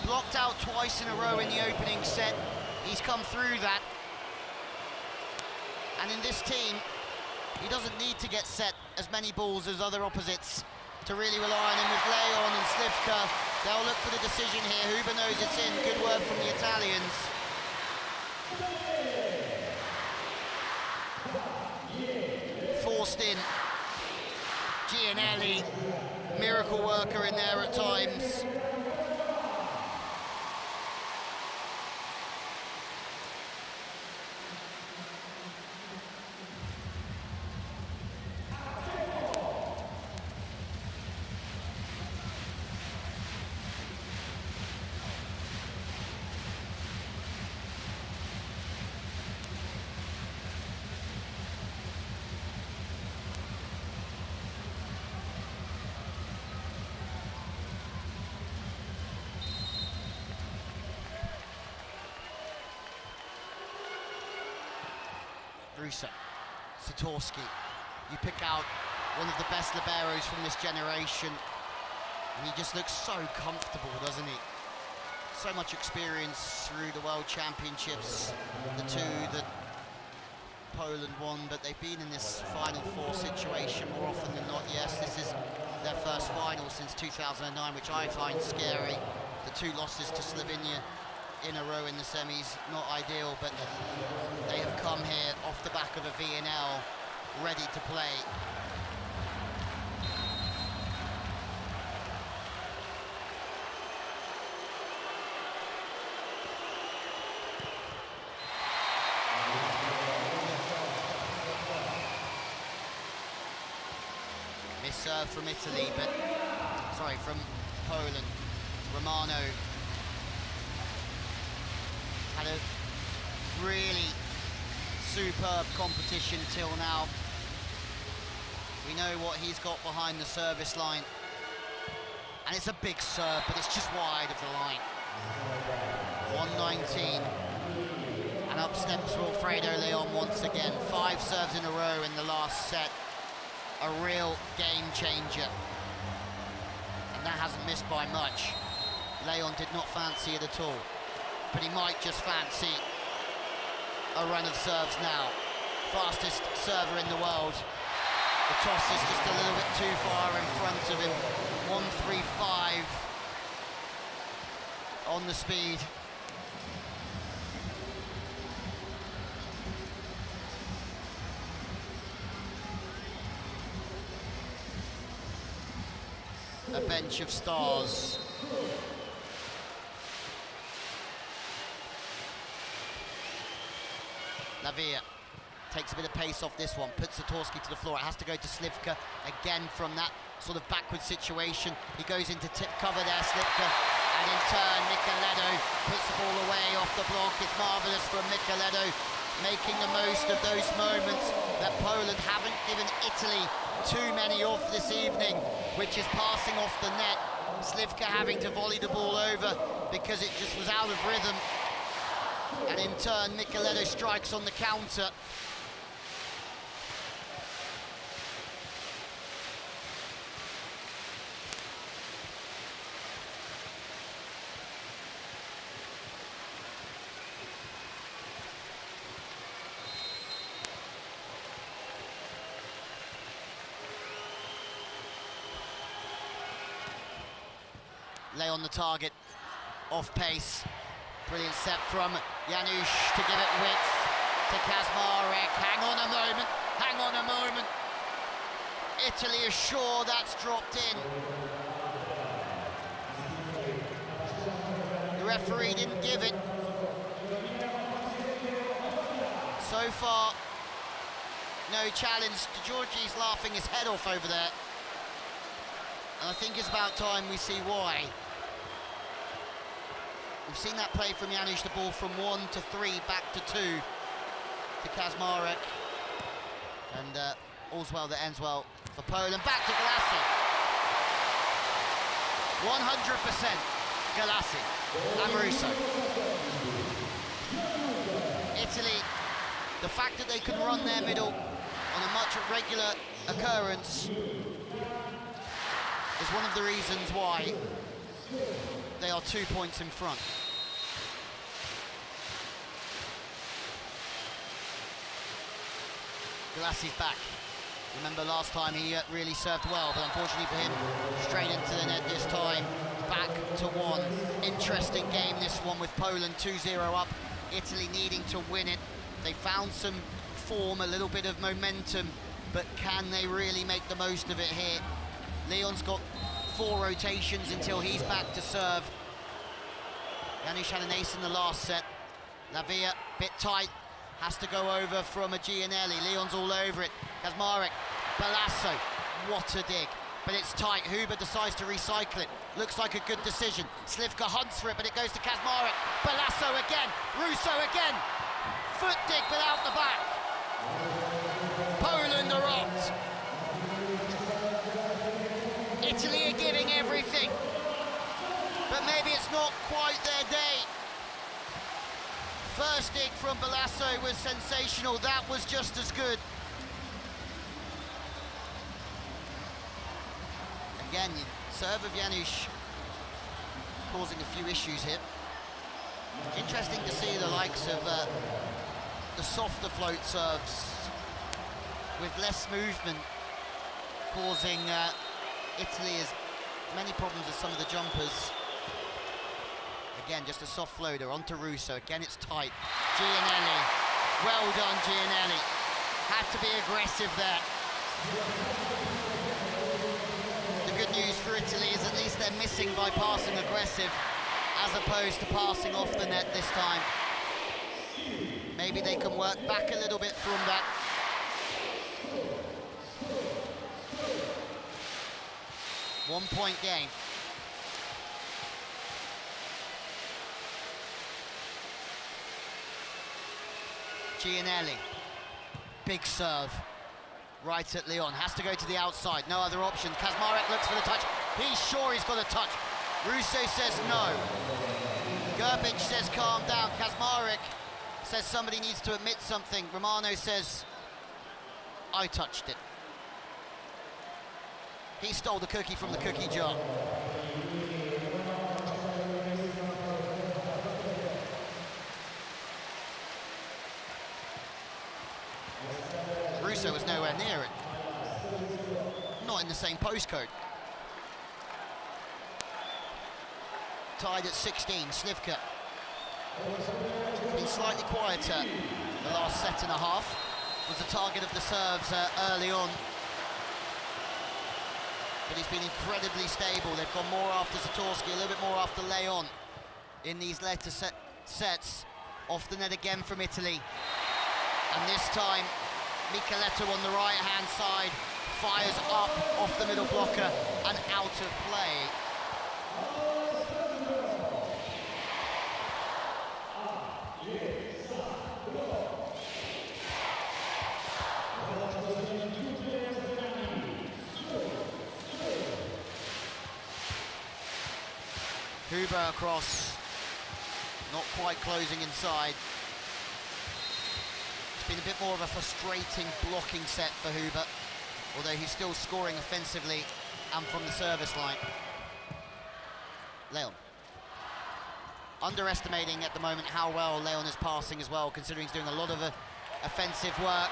Blocked out twice in a row in the opening set. He's come through that. And in this team, he doesn't need to get set as many balls as other opposites to really rely on him. With Leon and Slivka, they'll look for the decision here. Huber knows it's in. Good work from the Italians. Forced in. Gianelli, miracle worker in there at times. Russo, Satorsky, you pick out one of the best liberos from this generation, and he just looks so comfortable, doesn't he? So much experience through the World Championships, the two that Poland won, but they've been in this Final Four situation more often than not. Yes, this is their first final since 2009, which I find scary. The two losses to Slovenia in a row in the semis, not ideal, but they have come here off the back of a VNL, ready to play. Miss serve from Italy, but, sorry, from Poland. Romano had a really superb competition till now. We know what he's got behind the service line. And it's a big serve, but it's just wide of the line. 119. And up steps Wilfredo Leon once again. 5 serves in a row in the last set. A real game changer. And that hasn't missed by much. Leon did not fancy it at all. But he might just fancy a run of serves now. Fastest server in the world. The toss is just a little bit too far in front of him. 135 on the speed. A bench of stars. Lavia takes a bit of pace off this one, puts Satorsky to the floor. It has to go to Slivka again from that sort of backward situation. He goes into tip cover there, Slivka, and in turn Micheletto puts the ball away off the block. It's marvellous from Micheletto, making the most of those moments that Poland haven't given Italy too many of this evening, which is passing off the net. Slivka having to volley the ball over because it just was out of rhythm. And in turn, Micheletto strikes on the counter. Lay on the target, off pace. Brilliant set from Janusz to give it width to Kazmarek. Hang on a moment, hang on a moment. Italy is sure that's dropped in. The referee didn't give it. So far, no challenge. Georgie's laughing his head off over there. And I think it's about time we see why. We've seen that play from Janusz, the ball from 1 to 3, back to 2 to Kazmarek. And all's well that ends well for Poland. Back to Galassi. 100% Galassi and Russo. Italy, the fact that they can run their middle on a much regular occurrence is one of the reasons why they are 2 points in front. Galassi's back. Remember last time he really served well, but unfortunately for him, straight into the net this time. Back to one. Interesting game, this one, with Poland 2-0 up. Italy needing to win it. They found some form, a little bit of momentum, but can they really make the most of it here? Leon's got 4 rotations until he's back to serve. Janusz had an ace in the last set. Lavia, bit tight, has to go over from a Gianelli. Leon's all over it. Kazmarek, Balasso, what a dig. But it's tight. Huber decides to recycle it. Looks like a good decision. Slivka hunts for it, but it goes to Kazmarek. Balasso again, Russo again. Foot dig, but out the back. Poland are up. Italy are giving everything, but maybe it's not quite their day. First dig from Balasso was sensational. That was just as good. Again, serve of Janusz causing a few issues here. Interesting to see the likes of the softer float serves with less movement causing Italy as many problems as some of the jumpers. Again, just a soft floater onto Russo. Again, it's tight. Gianelli, well done, Gianelli. Had to be aggressive there. The good news for Italy is at least they're missing by passing aggressive as opposed to passing off the net this time. Maybe they can work back a little bit from that. One-point game. Gianelli, big serve, right at Leon, has to go to the outside, no other option. Kazmarek looks for the touch, he's sure he's got a touch. Russo says no. Gerbic says calm down. Kazmarek says somebody needs to admit something. Romano says, I touched it. He stole the cookie from the cookie jar. Russo was nowhere near it. Not in the same postcode. Tied at 16, Slivka. Been slightly quieter the last set and a half. Was the target of the serves early on. But he's been incredibly stable. They've gone more after Zatorski, a little bit more after Leon in these later sets. Off the net again from Italy. And this time, Micheletto on the right-hand side fires up off the middle blocker and out of play. Huber across, not quite closing inside. It's been a bit more of a frustrating blocking set for Huber, although he's still scoring offensively and from the service line. Leon. Underestimating at the moment how well Leon is passing as well, considering he's doing a lot of offensive work.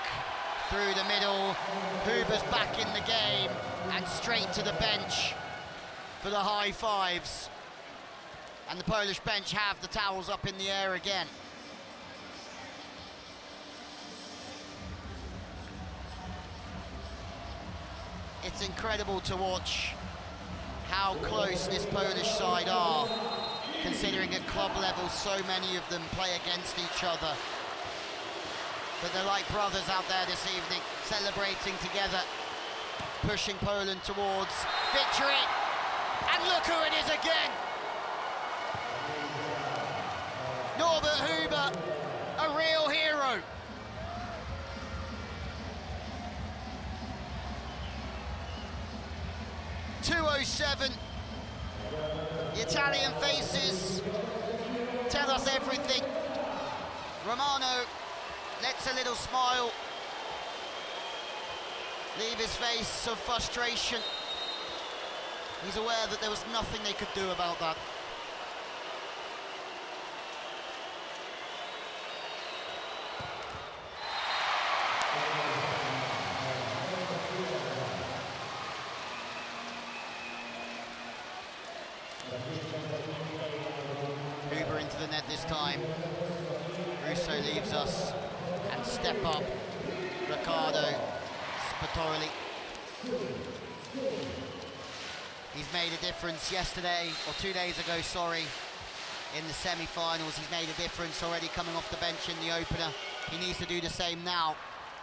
Through the middle, Huber's back in the game and straight to the bench for the high fives. And the Polish bench have the towels up in the air again. It's incredible to watch how close this Polish side are, considering at club level so many of them play against each other. But they're like brothers out there this evening, celebrating together, pushing Poland towards victory. And look who it is again! Norbert Huber, a real hero. .207. The Italian faces tell us everything. Romano lets a little smile. leave his face of frustration. He's aware that there was nothing they could do about that. Huber into the net this time. Russo leaves us, and step up Riccardo Spatoroli. He's made a difference yesterday, or 2 days ago, sorry, in the semi-finals. He's made a difference already coming off the bench in the opener. He needs to do the same now,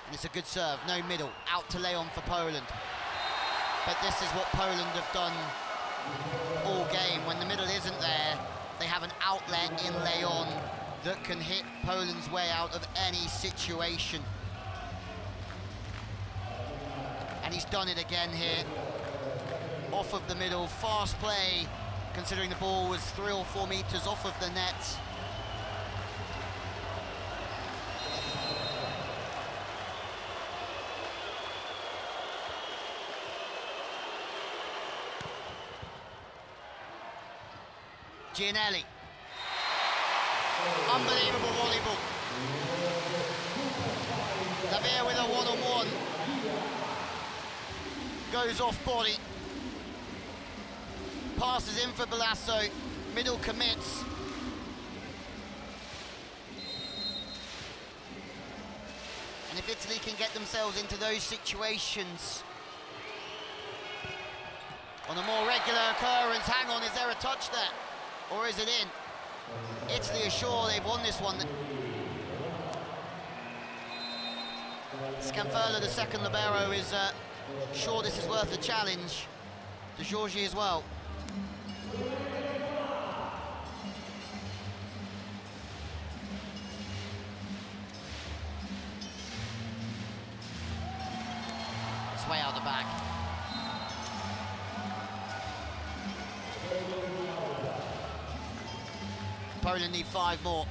and it's a good serve, no middle, out to Leon for Poland. But this is what Poland have done all game. When the middle isn't there, they have an outlet in Leon that can hit Poland's way out of any situation. And he's done it again here. Off of the middle, fast play, considering the ball was 3 or 4 meters off of the net. Gianelli. Unbelievable volleyball. Lavia with a one-on-one. Goes off body. Passes in for Balasso. Middle commits. And if Italy can get themselves into those situations on a more regular occurrence, hang on, is there a touch there? Or is it in? Italy are sure they've won this one. Scanfurla, the second libero, is sure this is worth a challenge. De Giorgi as well. It's way out the back. Poland need 5 more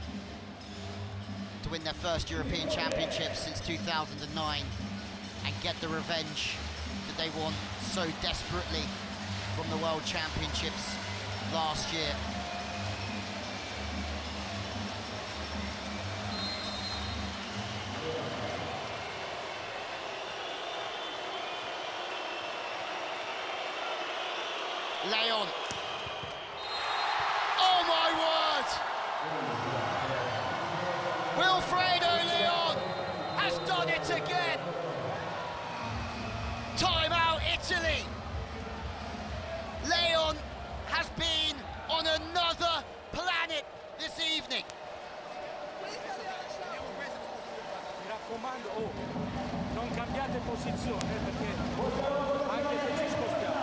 to win their first European Championship since 2009 and get the revenge that they want so desperately from the World Championships last year. Leon. Oh my word! Wilfredo Leon has done it again. Time out, Italy. Leon has been on another planet this evening. Mi raccomando, non cambiate posizione perché anche se ci spostiamo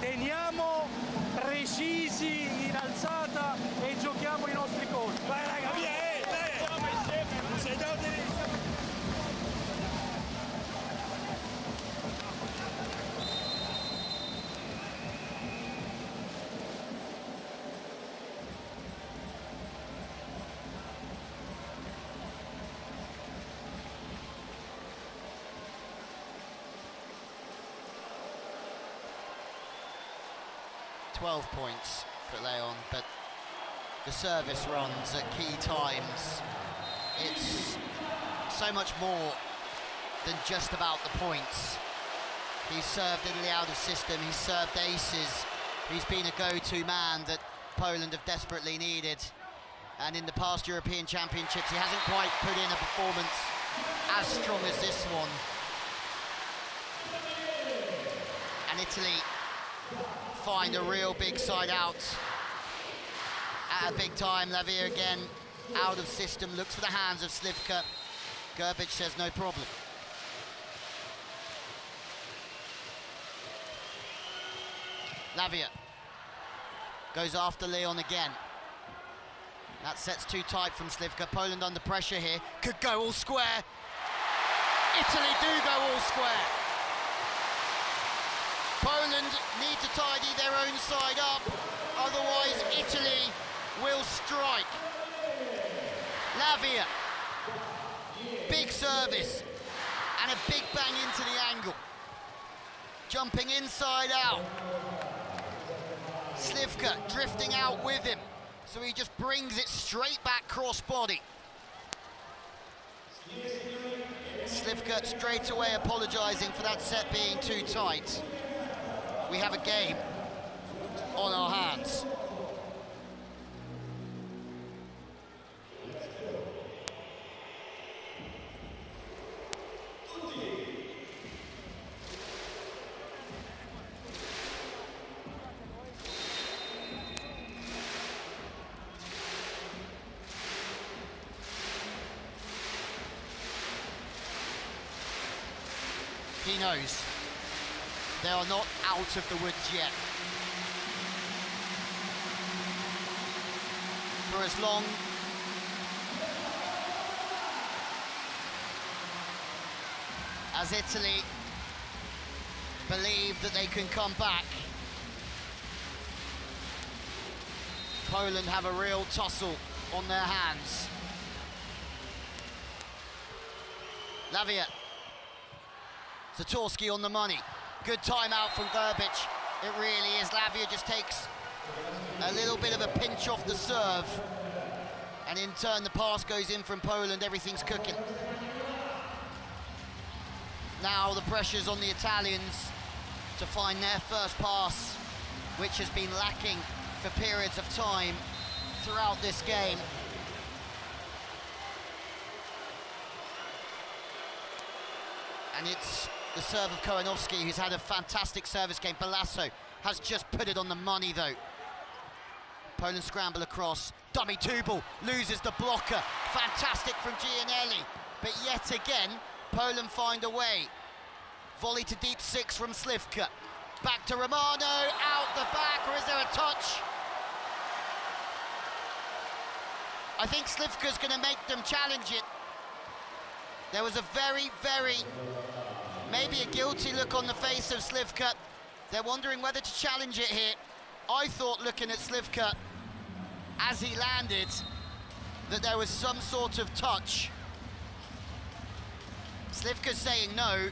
teniamo precisi in alzata e giochiamo i nostri colpi. Vai raga, via, siamo insieme, sei già diritto. 12 points for Leon, but the service runs at key times, it's so much more than just about the points. He's served Italy out of system, he's served aces, he's been a go-to man that Poland have desperately needed, and in the past European Championships he hasn't quite put in a performance as strong as this one. And Italy find a real big side out at a big time. Lavia again out of system, looks for the hands of Slivka. Gerbic says no problem. Lavia goes after Leon again. That sets too tight from Slivka. Poland under pressure here, could go all square. Italy do go all square. Poland need to tidy their own side up, otherwise Italy will strike. Lavia, big service, and a big bang into the angle. jumping inside out. Slivka drifting out with him, so he just brings it straight back cross-body. Slivka straight away apologising for that set being too tight. We have a game on our hands. He knows they are not out of the woods yet. For as long as Italy believe that they can come back, Poland have a real tussle on their hands. Lavia. Zatorski on the money. Good timeout from Gerbic. It really is. Lavia just takes a little bit of a pinch off the serve. And in turn, the pass goes in from Poland. Everything's cooking. Now the pressure's on the Italians to find their first pass, which has been lacking for periods of time throughout this game. And it's the serve of Kołanowski, who's had a fantastic service game. Balasso has just put it on the money, though. Poland scramble across. Dummy two-ball, loses the blocker. Fantastic from Gianelli. But yet again, Poland find a way. Volley to deep six from Slivka. Back to Romano, out the back, or is there a touch? I think Slivka's going to make them challenge it. There was a very, maybe a guilty look on the face of Slivka. They're wondering whether to challenge it here. I thought, looking at Slivka as he landed, that there was some sort of touch. Slivka's saying no,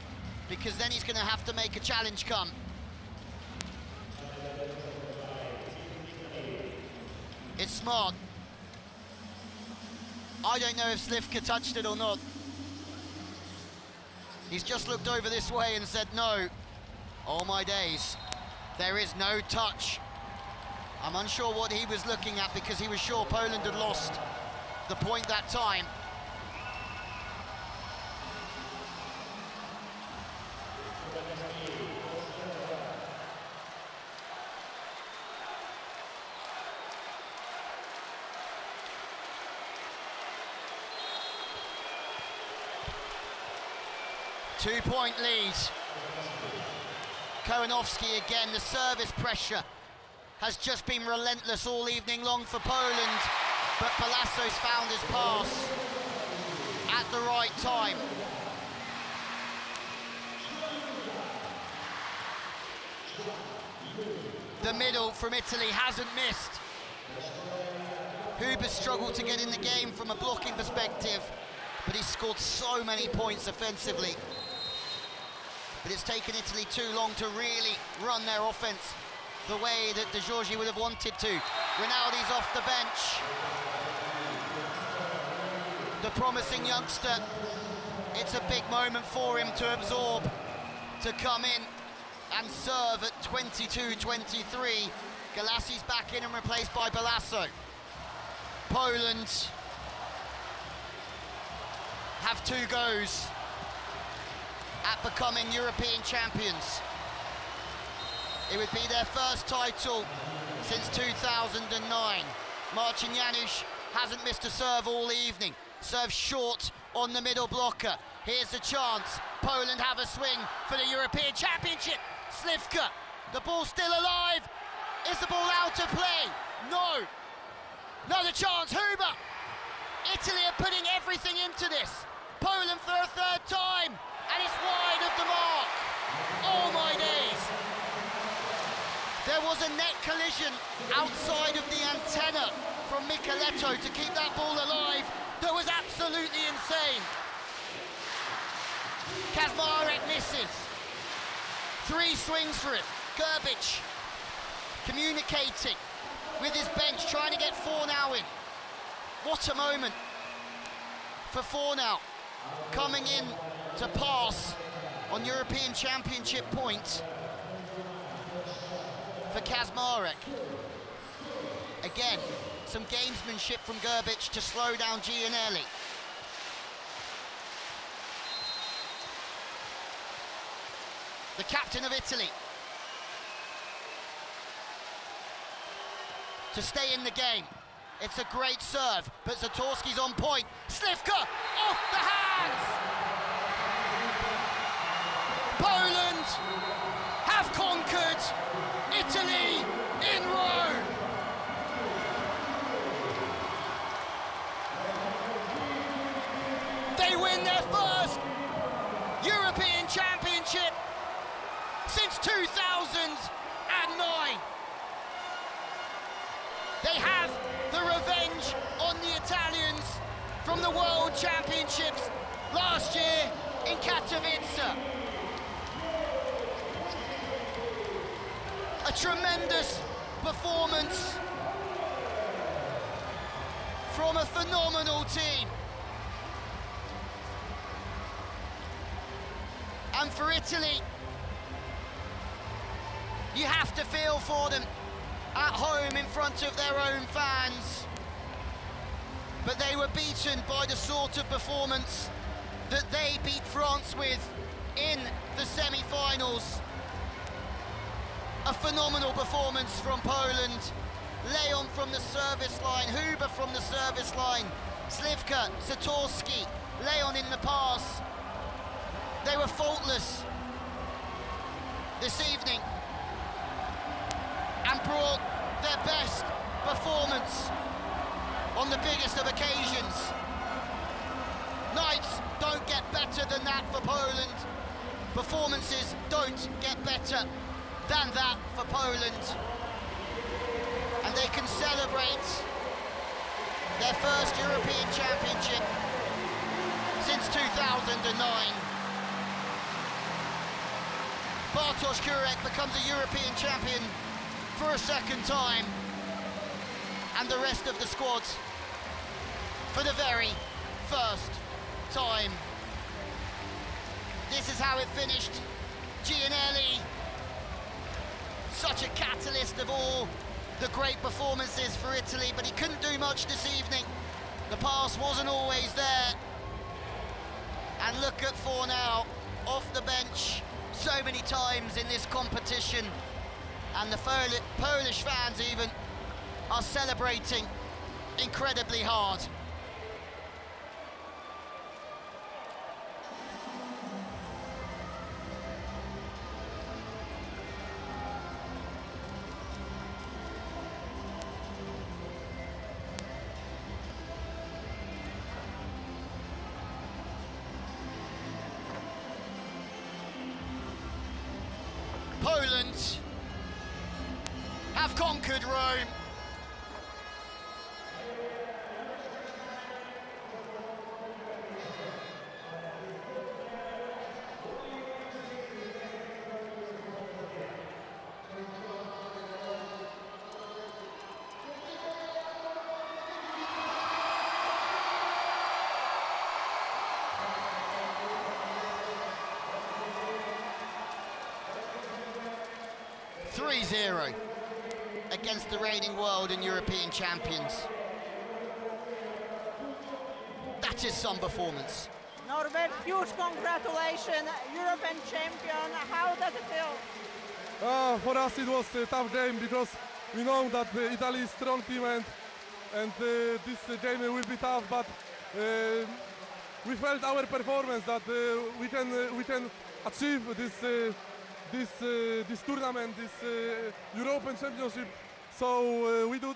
because then he's going to have to make a challenge come. It's smart. I don't know if Slivka touched it or not. He's just looked over this way and said no. Oh my days, there is no touch. I'm unsure what he was looking at, because he was sure Poland had lost the point that time. Two-point lead. Kołanowski again. The service pressure has just been relentless all evening long for Poland, but Balasso's found his pass at the right time. The middle from Italy hasn't missed. Huber struggled to get in the game from a blocking perspective, but he scored so many points offensively. But it's taken Italy too long to really run their offense the way that De Giorgi would have wanted to. Rinaldi's off the bench. The promising youngster, it's a big moment for him to absorb, to come in and serve at 22-23. Galassi's back in and replaced by Balasso. Poland have two goes at becoming European champions. It would be their first title since 2009. Marcin Janusz hasn't missed a serve all evening. Serve short on the middle blocker. Here's the chance. Poland have a swing for the European Championship. Slivka, the ball's still alive. Is the ball out of play? No. Another chance, Huber. Italy are putting everything into this. Poland for a third time, and it's wide of the mark. Oh my days. There was a net collision outside of the antenna from Micheletto to keep that ball alive. That was absolutely insane. Kazmarek misses. 3 swings for it. Gerbic communicating with his bench, trying to get Fornau in. What a moment for Fornau, coming in to pass on European Championship point for Kazmarek. Again, some gamesmanship from Gerbic to slow down Gianelli. The captain of Italy to stay in the game. It's a great serve, but Zatorski's on point. Slivka off the hands! Poland have conquered Italy in Rome. They win their first European Championship since 2009. They have the revenge on the Italians from the World Championships last year in Katowice. A tremendous performance from a phenomenal team. And for Italy, you have to feel for them at home in front of their own fans. But they were beaten by the sort of performance that they beat France with in the semi-finals. A phenomenal performance from Poland. Leon from the service line, Huber from the service line, Slivka, Zatorski, Leon in the pass. They were faultless this evening and brought their best performance on the biggest of occasions. Nights don't get better than that for Poland. Performances don't get better than that for Poland. And they can celebrate their first European Championship since 2009. Bartosz Kurek becomes a European champion for a second time, and the rest of the squad for the very first time. This is how it finished. Gianelli, such a catalyst of all the great performances for Italy, but he couldn't do much this evening. The pass wasn't always there. And look at Fornau off the bench so many times in this competition, and the Polish fans even are celebrating incredibly hard. Poland have conquered Rome. Against the reigning world and European champions. That is some performance. Norbert, huge congratulations, European champion. How does it feel? For us it was a tough game because we know that Italy is a strong team and this game will be tough, but we felt our performance that we can achieve this tournament, this European Championship. So we did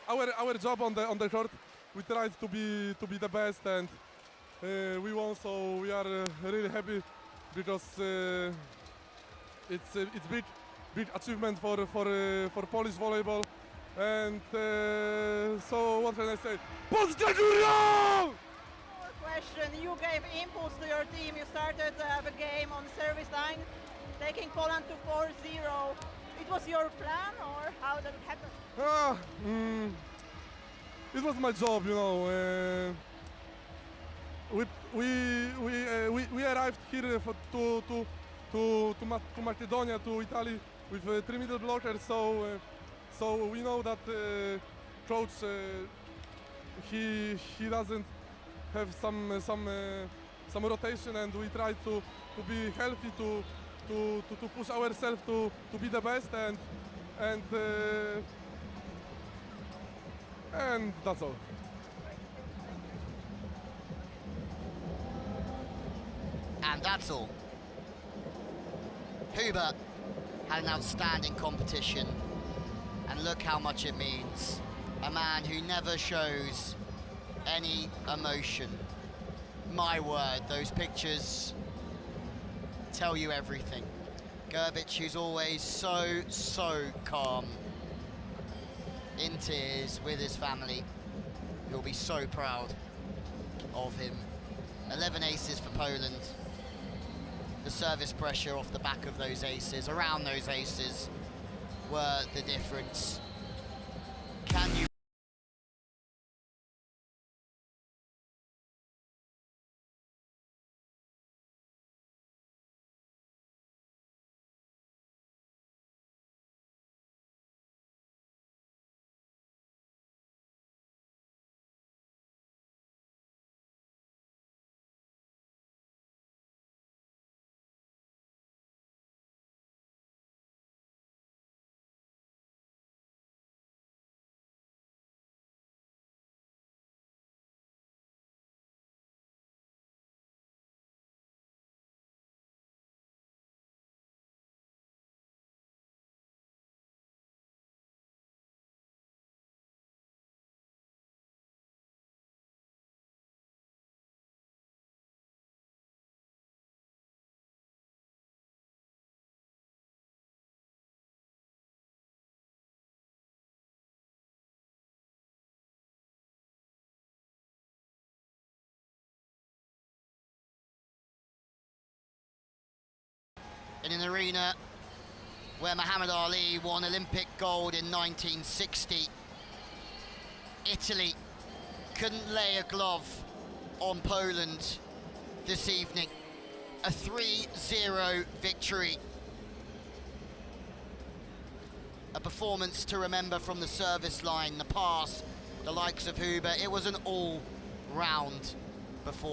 our job on the court. We tried to be the best, and we won. So we are really happy because it's big achievement for Polish volleyball. And so what can I say? Polska Góra! Question: you gave impulse to your team. You started the game on service line. taking Poland to 4-0. It was your plan, or how did it happen? It was my job, you know. We arrived here to Macedonia, to Italy, with 3 middle blockers. So we know that coach he doesn't have some rotation, and we try to be healthy, to push ourselves to be the best, and that's all. And that's all. Huber had an outstanding competition, and look how much it means. A man who never shows any emotion. My word, those pictures tell you everything. Gerbic, who's always so calm, in tears with his family. He'll be so proud of him. 11 aces for Poland. The service pressure off the back of those aces, around those aces, were the difference. Can you in an arena where Muhammad Ali won Olympic gold in 1960. Italy couldn't lay a glove on Poland this evening. A 3-0 victory. A performance to remember from the service line, the pass, the likes of Huber. It was an all-round performance.